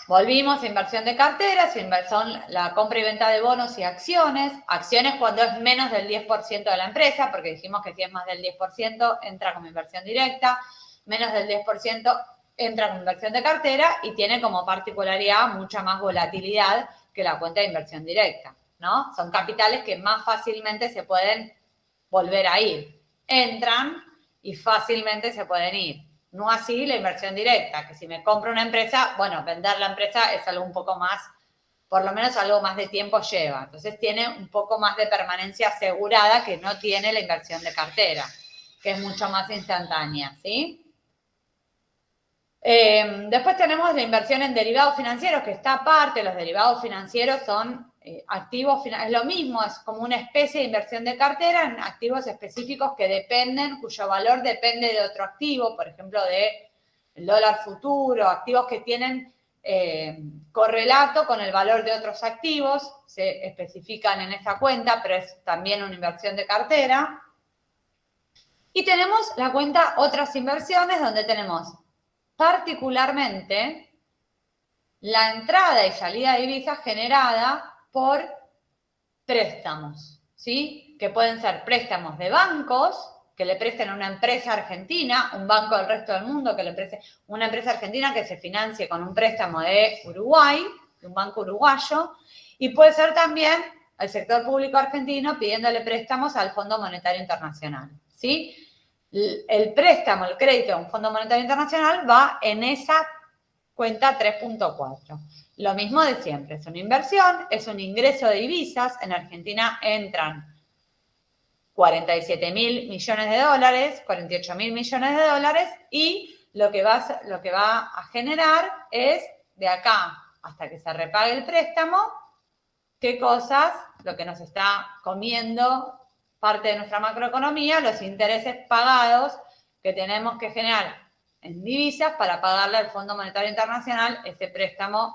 Volvimos a inversión de carteras, son la compra y venta de bonos y acciones. Acciones cuando es menos del 10% de la empresa, porque dijimos que si es más del 10% entra como inversión directa, menos del 10% entra como inversión de cartera y tiene como particularidad mucha más volatilidad que la cuenta de inversión directa, ¿no? Son capitales que más fácilmente se pueden volver a ir. Entran y fácilmente se pueden ir. No así la inversión directa, que si me compro una empresa, bueno, vender la empresa es algo un poco más, por lo menos algo más de tiempo lleva. Entonces tiene un poco más de permanencia asegurada que no tiene la inversión de cartera, que es mucho más instantánea, ¿sí? Después tenemos la inversión en derivados financieros, que está aparte. Los derivados financieros son activos, es lo mismo, es como una especie de inversión de cartera en activos específicos que dependen, cuyo valor depende de otro activo, por ejemplo, del dólar futuro, activos que tienen correlato con el valor de otros activos, se especifican en esa cuenta, pero es también una inversión de cartera. Y tenemos la cuenta otras inversiones, donde tenemos particularmente la entrada y salida de divisas generada por préstamos, ¿sí? Que pueden ser préstamos de bancos que le presten a una empresa argentina, un banco del resto del mundo que le preste, una empresa argentina que se financie con un préstamo de Uruguay, de un banco uruguayo, y puede ser también el sector público argentino pidiéndole préstamos al Fondo Monetario Internacional, ¿sí? El préstamo, el crédito a un Fondo Monetario Internacional va en esa cuenta 3.4. Lo mismo de siempre, es una inversión, es un ingreso de divisas. En Argentina entran 47 mil millones de dólares, 48 mil millones de dólares y lo que va a generar es de acá hasta que se repague el préstamo, qué cosas, lo que nos está comiendo parte de nuestra macroeconomía, los intereses pagados que tenemos que generar en divisas para pagarle al Fondo Monetario Internacional ese préstamo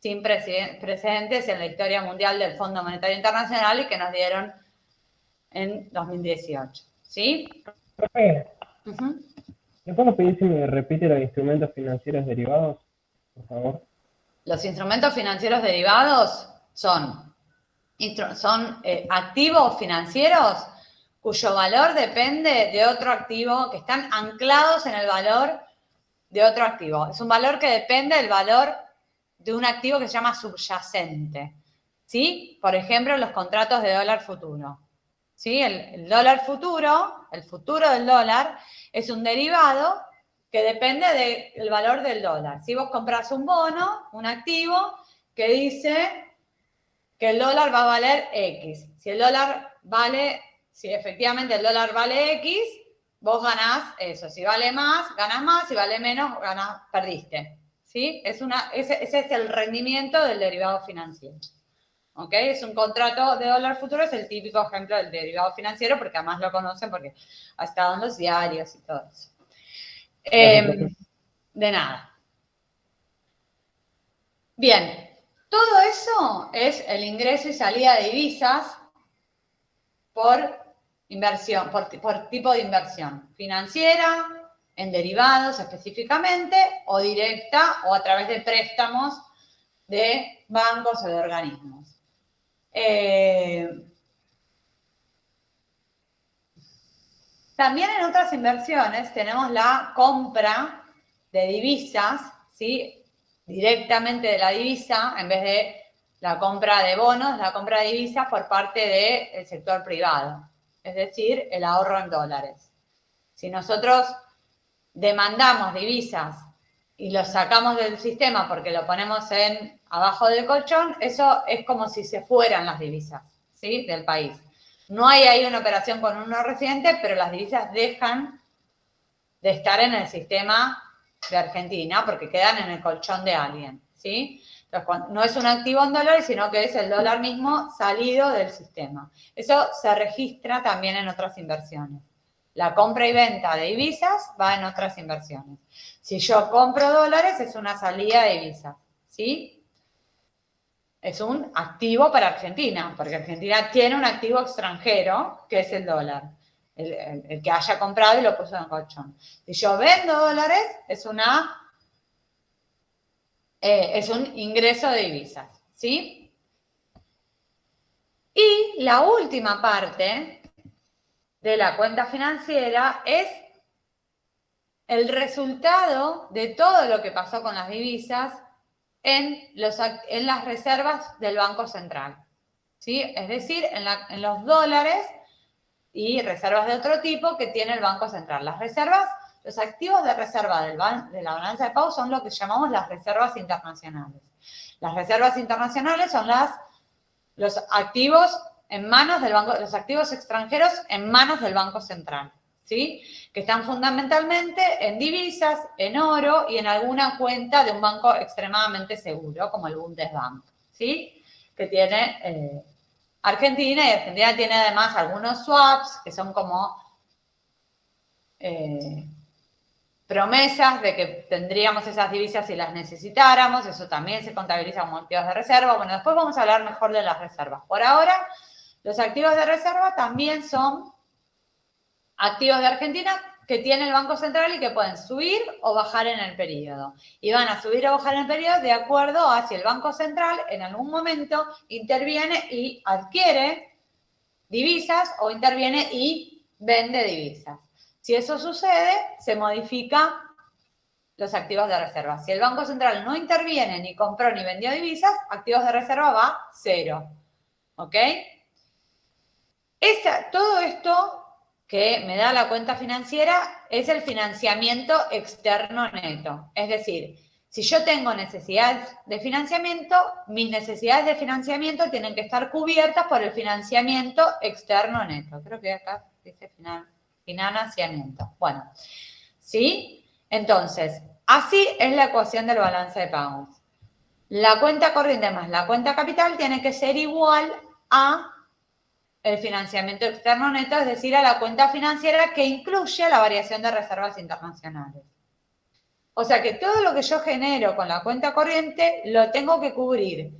sin precedentes en la historia mundial del Fondo Monetario Internacional y que nos dieron en 2018. ¿Sí? ¿Me puedo pedir si me repite los instrumentos financieros derivados, por favor? Los instrumentos financieros derivados son activos financieros cuyo valor depende de otro activo, que están anclados en el valor de otro activo. Es un valor que depende del valor de un activo que se llama subyacente, ¿sí? Por ejemplo, los contratos de dólar futuro, ¿sí? El dólar futuro, el futuro del dólar, es un derivado que depende del valor del dólar. Si vos compras un bono, un activo, que dice que el dólar va a valer X. Si el dólar vale si efectivamente el dólar vale X, vos ganás eso. Si vale más, ganás más. Si vale menos, perdiste. ¿Sí? Ese es el rendimiento del derivado financiero. ¿Ok? Es un contrato de dólar futuro, es el típico ejemplo del derivado financiero, porque además lo conocen porque ha estado en los diarios y todo eso. De nada. Bien, todo eso es el ingreso y salida de divisas por inversión, por tipo de inversión. Financiera, en derivados específicamente, o directa, o a través de préstamos de bancos o de organismos. También en otras inversiones tenemos la compra de divisas, ¿sí? Directamente de la divisa, en vez de la compra de bonos, la compra de divisas por parte del sector privado, es decir, el ahorro en dólares. Si nosotros demandamos divisas y los sacamos del sistema porque lo ponemos abajo del colchón, eso es como si se fueran las divisas, ¿sí? Del país. No hay ahí una operación con un no residente, pero las divisas dejan de estar en el sistema de Argentina porque quedan en el colchón de alguien, ¿sí? Entonces, no es un activo en dólares, sino que es el dólar mismo salido del sistema. Eso se registra también en otras inversiones. La compra y venta de divisas va en otras inversiones. Si yo compro dólares, es una salida de divisas, ¿sí? Es un activo para Argentina, porque Argentina tiene un activo extranjero, que es el dólar. El que haya comprado y lo puso en el colchón. Si yo vendo dólares, es un ingreso de divisas, ¿sí? Y la última parte de la cuenta financiera es el resultado de todo lo que pasó con las divisas en las reservas del Banco Central, ¿sí? Es decir, en los dólares y reservas de otro tipo que tiene el Banco Central. Las reservas, los activos de reserva de la balanza de pagos son lo que llamamos las reservas internacionales. Las reservas internacionales son los activos en manos del banco, los activos extranjeros en manos del Banco Central, ¿sí? Que están fundamentalmente en divisas, en oro y en alguna cuenta de un banco extremadamente seguro, como el Bundesbank, ¿sí? Que tiene Argentina, y Argentina tiene además algunos swaps, que son como promesas de que tendríamos esas divisas si las necesitáramos. Eso también se contabiliza como activos de reserva. Bueno, después vamos a hablar mejor de las reservas. Por ahora, los activos de reserva también son activos de Argentina que tiene el Banco Central y que pueden subir o bajar en el periodo. Y van a subir o bajar en el periodo de acuerdo a si el Banco Central en algún momento interviene y adquiere divisas o interviene y vende divisas. Si eso sucede, se modifican los activos de reserva. Si el Banco Central no interviene, ni compró, ni vendió divisas, activos de reserva va 0. ¿Ok? Todo esto que me da la cuenta financiera es el financiamiento externo neto. Es decir, si yo tengo necesidades de financiamiento, mis necesidades de financiamiento tienen que estar cubiertas por el financiamiento externo neto. Creo que acá dice financiamiento. Bueno, ¿sí? Entonces, así es la ecuación del balance de pagos. La cuenta corriente más la cuenta capital tiene que ser igual a el financiamiento externo neto, es decir, a la cuenta financiera que incluye la variación de reservas internacionales. O sea que todo lo que yo genero con la cuenta corriente lo tengo que cubrir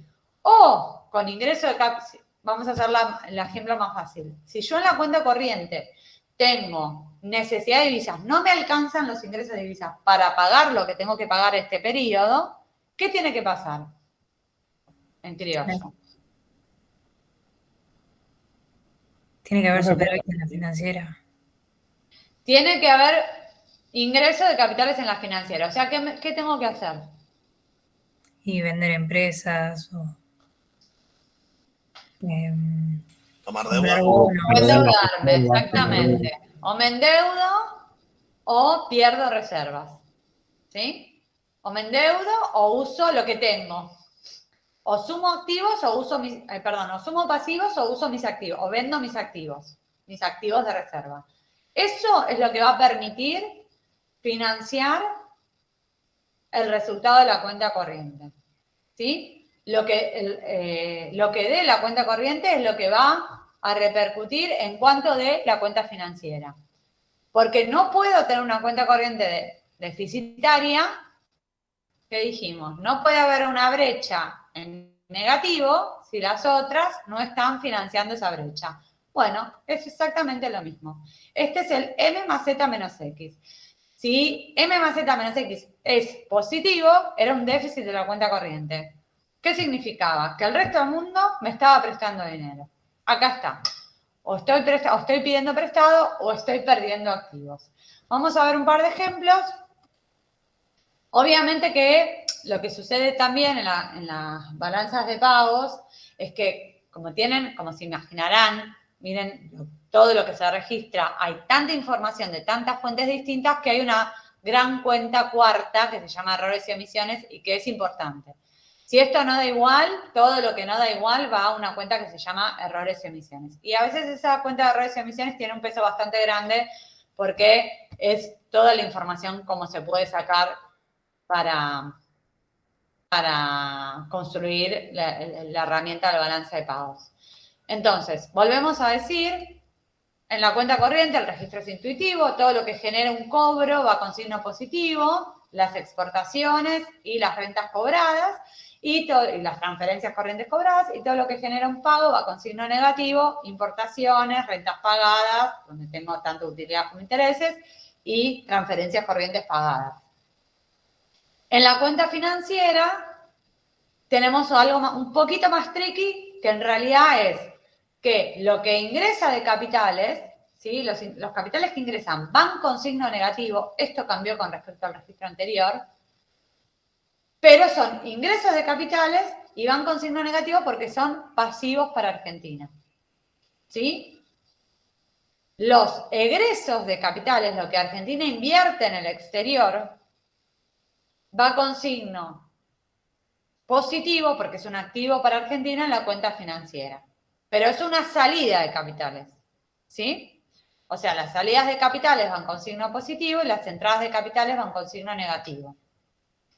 o con ingreso de capital. Vamos a hacer el ejemplo más fácil. Si yo en la cuenta corriente tengo necesidad de divisas, no me alcanzan los ingresos de divisas para pagar lo que tengo que pagar este periodo, ¿qué tiene que pasar? En criollo. Tiene que haber superávit en la financiera. Tiene que haber ingreso de capitales en la financiera. O sea, ¿qué tengo que hacer? Y vender empresas o Tomar comprar deuda. bonos. O endeudarme, exactamente. O me endeudo o pierdo reservas. ¿Sí? O me endeudo o uso lo que tengo. O sumo activos o uso o sumo pasivos o uso mis activos. O vendo mis activos. mis activos de reserva. Eso es lo que va a permitir financiar el resultado de la cuenta corriente, ¿sí? Lo que dé la cuenta corriente es lo que va a repercutir en cuanto de la cuenta financiera. Porque no puedo tener una cuenta corriente deficitaria, ¿qué dijimos? No puede haber una brecha en negativo si las otras no están financiando esa brecha. Bueno, es exactamente lo mismo. Este es el M más Z menos X. Si M más Z menos X es positivo, era un déficit de la cuenta corriente. ¿Qué significaba? Que el resto del mundo me estaba prestando dinero. Acá está. O estoy pidiendo prestado o estoy perdiendo activos. Vamos a ver un par de ejemplos. Obviamente que lo que sucede también en las balanzas de pagos es que, como se imaginarán, miren todo lo que se registra, hay tanta información de tantas fuentes distintas que hay una gran cuenta cuarta que se llama errores y omisiones y que es importante. Si esto no da igual, todo lo que no da igual va a una cuenta que se llama errores y omisiones. Y a veces esa cuenta de errores y omisiones tiene un peso bastante grande porque es toda la información como se puede sacar para construir la herramienta de balanza de pagos. Entonces, volvemos a decir, en la cuenta corriente el registro es intuitivo, todo lo que genera un cobro va con signo positivo, las exportaciones y las rentas cobradas, y las transferencias corrientes cobradas, y todo lo que genera un pago va con signo negativo, importaciones, rentas pagadas, donde tengo tanto utilidad como intereses, y transferencias corrientes pagadas. En la cuenta financiera tenemos algo un poquito más tricky, que en realidad es que lo que ingresa de capitales, ¿sí? Los capitales que ingresan van con signo negativo, esto cambió con respecto al registro anterior, pero son ingresos de capitales y van con signo negativo porque son pasivos para Argentina, ¿sí? Los egresos de capitales, lo que Argentina invierte en el exterior, va con signo positivo porque es un activo para Argentina en la cuenta financiera. Pero es una salida de capitales, ¿sí? O sea, las salidas de capitales van con signo positivo y las entradas de capitales van con signo negativo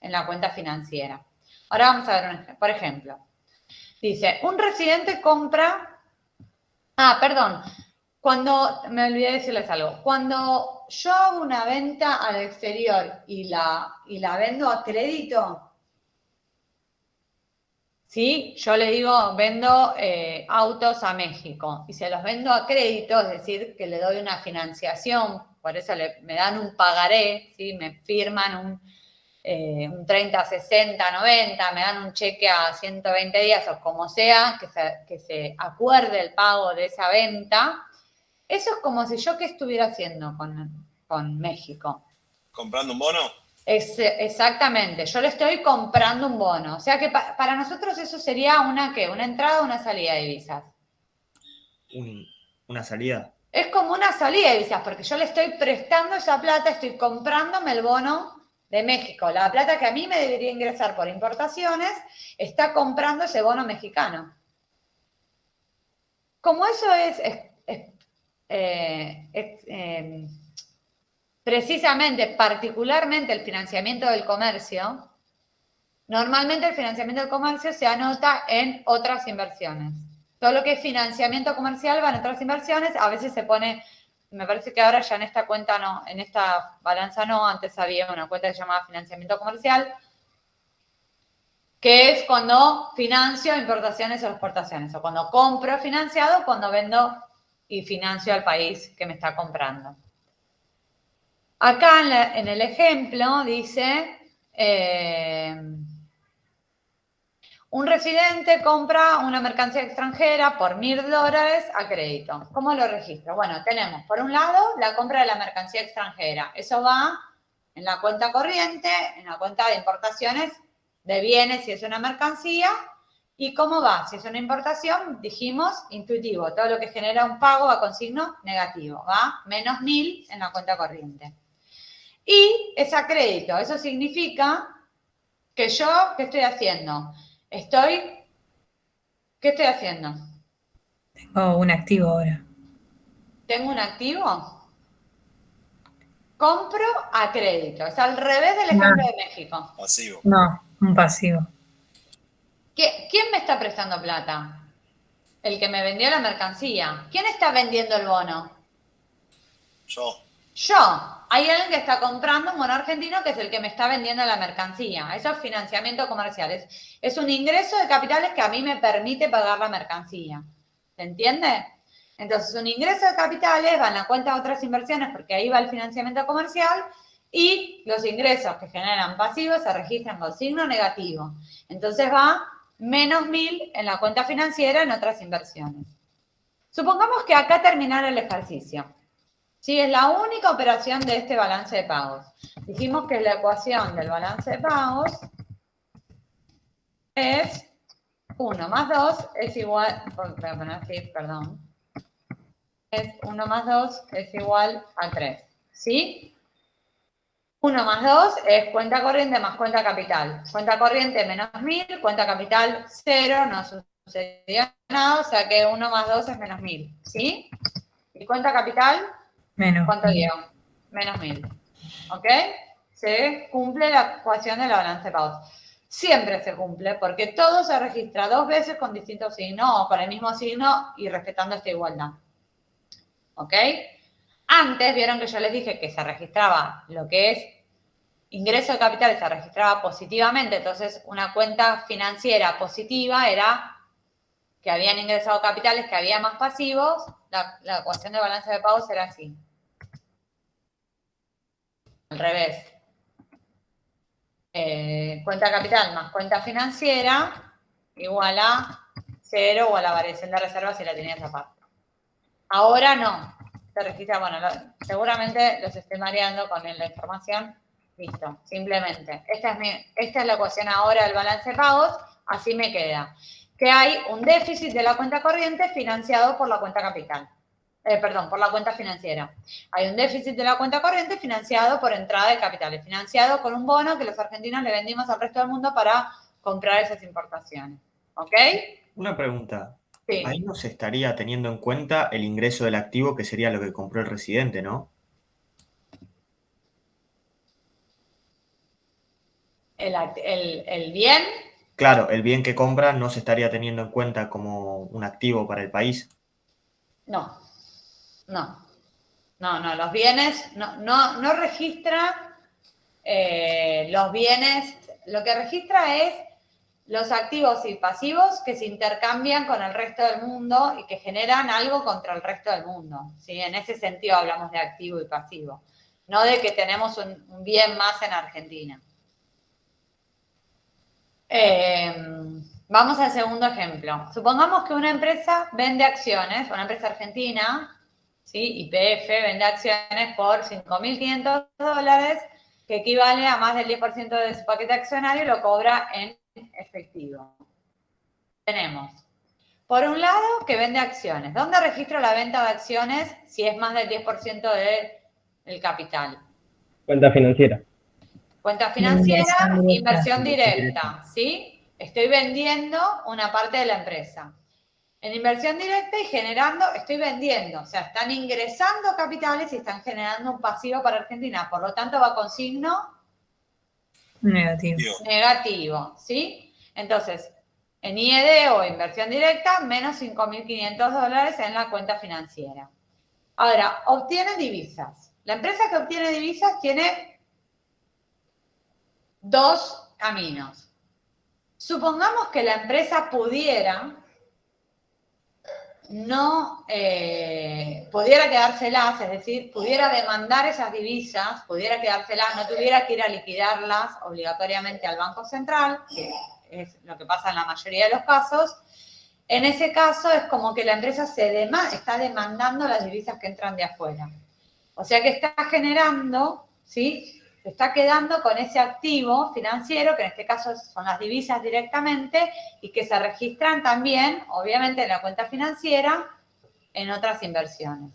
en la cuenta financiera. Ahora vamos a ver, por ejemplo, dice, un residente compra... perdón, me olvidé decirles algo. Cuando yo hago una venta al exterior y la vendo a crédito, ¿sí? Yo le digo, vendo autos a México y se los vendo a crédito, es decir, que le doy una financiación, por eso me dan un pagaré, ¿sí? Me firman un 30, 60, 90, me dan un cheque a 120 días o como sea, que se acuerde el pago de esa venta. Eso es como si yo, ¿qué estuviera haciendo con México? ¿Comprando un bono? Exactamente, yo le estoy comprando un bono. O sea que para nosotros eso sería una entrada o una salida de divisas. ¿Una salida? Es como una salida de divisas, porque yo le estoy prestando esa plata, estoy comprándome el bono de México. La plata que a mí me debería ingresar por importaciones, está comprando ese bono mexicano. Como eso precisamente, particularmente el financiamiento del comercio, normalmente el financiamiento del comercio se anota en otras inversiones. Todo lo que es financiamiento comercial va en otras inversiones, a veces se pone, me parece que ahora ya en esta cuenta no, en esta balanza no, antes había una cuenta que se llamaba financiamiento comercial, que es cuando financio importaciones o exportaciones, o cuando compro financiado, cuando vendo y financio al país que me está comprando. Acá en el ejemplo dice, un residente compra una mercancía extranjera por $1.000 a crédito. ¿Cómo lo registro? Bueno, tenemos por un lado la compra de la mercancía extranjera. Eso va en la cuenta corriente, en la cuenta de importaciones de bienes si es una mercancía. ¿Y cómo va? Si es una importación, dijimos, intuitivo. Todo lo que genera un pago va con signo negativo. Va menos 1.000 en la cuenta corriente. Y es a crédito. Eso significa que yo, ¿qué estoy haciendo? ¿Qué estoy haciendo? Tengo un activo ahora. tengo un activo, compro a crédito. Es al revés del ejemplo de México. Pasivo. No, un pasivo. ¿Quién me está prestando plata? El que me vendió la mercancía. ¿Quién está vendiendo el bono? Yo. Yo. Hay alguien que está comprando un bono argentino que es el que me está vendiendo la mercancía. Eso es financiamiento comercial. Es un ingreso de capitales que a mí me permite pagar la mercancía. ¿Se entiende? Entonces, un ingreso de capitales va en la cuenta de otras inversiones porque ahí va el financiamiento comercial y los ingresos que generan pasivos se registran con signo negativo. Entonces va menos 1000 en la cuenta financiera en otras inversiones. Supongamos que acá terminara el ejercicio. Sí, es la única operación de este balance de pagos. Dijimos que la ecuación del balance de pagos es 1 más 2 es igual, voy a poner así, perdón. Es 1 más 2 es igual a 3. ¿Sí? 1 más 2 es cuenta corriente más cuenta capital. Cuenta corriente menos 1000, cuenta capital 0, no sucedía nada, o sea que 1 más 2 es menos 1000. ¿Sí? ¿Y cuenta capital? Menos. ¿Cuánto dio? Menos 1000. ¿Ok? Se cumple la ecuación de la balanza de pagos. Siempre se cumple porque todo se registra 2 veces con distintos signos o con el mismo signo y respetando esta igualdad. ¿Ok? Antes vieron que yo les dije que se registraba lo que es ingreso de capital, se registraba positivamente, entonces una cuenta financiera positiva era que habían ingresado capitales, que había más pasivos, la ecuación de balance de pagos era así. Al revés. Cuenta capital más cuenta financiera igual a 0 o a la variación de reserva si la tenías aparte. Ahora no. Se registra, bueno, seguramente los esté mareando con la información. Listo, simplemente. Esta es la ecuación ahora del balance de pagos, así me queda. Que hay un déficit de la cuenta corriente financiado por la cuenta capital. Por la cuenta financiera. Hay un déficit de la cuenta corriente financiado por entrada de capitales, financiado con un bono que los argentinos le vendimos al resto del mundo para comprar esas importaciones. ¿Ok? Una pregunta. Sí. Ahí no se estaría teniendo en cuenta el ingreso del activo, que sería lo que compró el residente, ¿no? El bien. Claro, el bien que compra no se estaría teniendo en cuenta como un activo para el país. No. Los bienes no registra los bienes. Lo que registra es los activos y pasivos que se intercambian con el resto del mundo y que generan algo contra el resto del mundo. ¿Sí? En ese sentido hablamos de activo y pasivo, no de que tenemos un bien más en Argentina. Vamos al segundo ejemplo. Supongamos que una empresa vende acciones, una empresa argentina, ¿sí? YPF vende acciones por $5.500, que equivale a más del 10% de su paquete accionario y lo cobra en efectivo. Tenemos, por un lado, que vende acciones. ¿Dónde registro la venta de acciones si es más del 10% del capital? Cuenta financiera. Cuenta financiera, Inversión directa. inversión directa, ¿sí? Estoy vendiendo una parte de la empresa. En inversión directa y generando, estoy vendiendo, o sea, están ingresando capitales y están generando un pasivo para Argentina, por lo tanto va con signo negativo, ¿sí? Entonces, en IED o inversión directa, menos $5.500 en la cuenta financiera. Ahora, obtiene divisas. La empresa que obtiene divisas tiene dos caminos. Supongamos que la empresa pudiera pudiera quedárselas, es decir, pudiera demandar esas divisas, pudiera quedárselas, no tuviera que ir a liquidarlas obligatoriamente al Banco Central, que es lo que pasa en la mayoría de los casos. En ese caso es como que la empresa está demandando las divisas que entran de afuera. O sea que está generando, ¿sí? Se está quedando con ese activo financiero, que en este caso son las divisas directamente, y que se registran también, obviamente, en la cuenta financiera, en otras inversiones.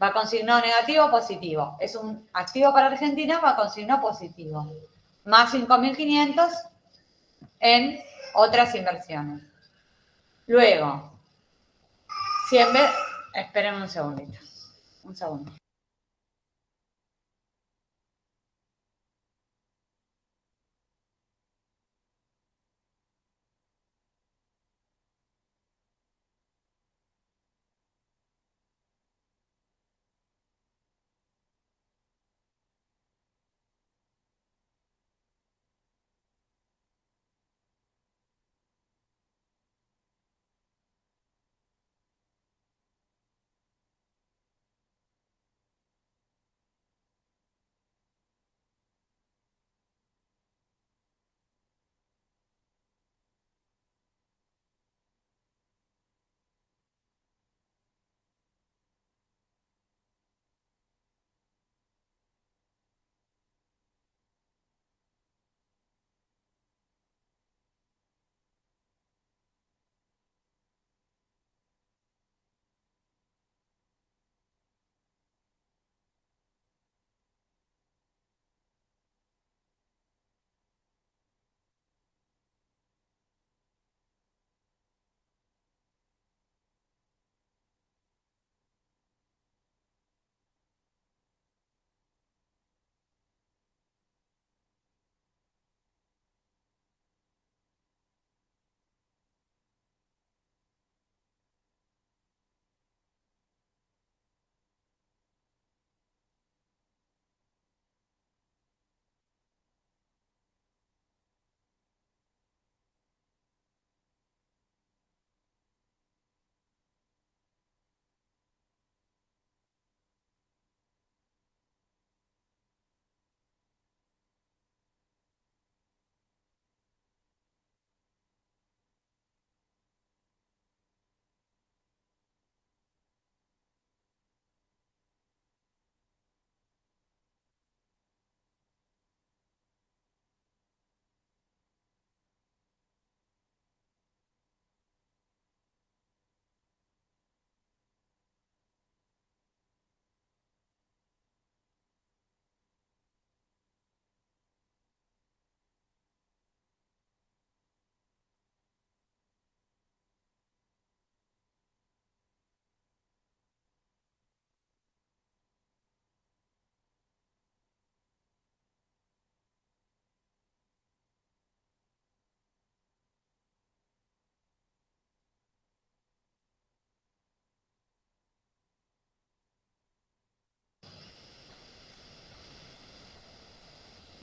Va con signo negativo o positivo. Es un activo para Argentina, va con signo positivo. Más 5.500 en otras inversiones. Luego, si en vez... Esperen un segundito. Un segundo.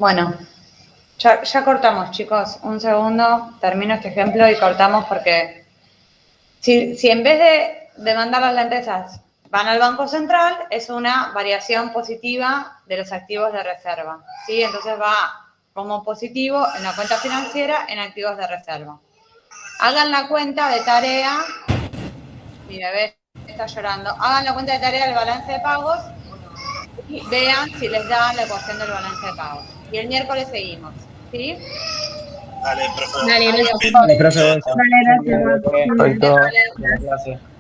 Bueno, ya cortamos, chicos. Un segundo, termino este ejemplo y cortamos porque si en vez de demandar las empresas van al Banco Central, es una variación positiva de los activos de reserva, ¿sí? Entonces va como positivo en la cuenta financiera en activos de reserva. Hagan la cuenta de tarea, mi bebé está llorando, hagan la cuenta de tarea del balance de pagos y vean si les da la ecuación del balance de pagos. Y el miércoles seguimos, ¿sí? Dale, profe. Dale, Bien. gracias. Dale, profe. Dale, gracias. Perfecto. Vale. Buena clase.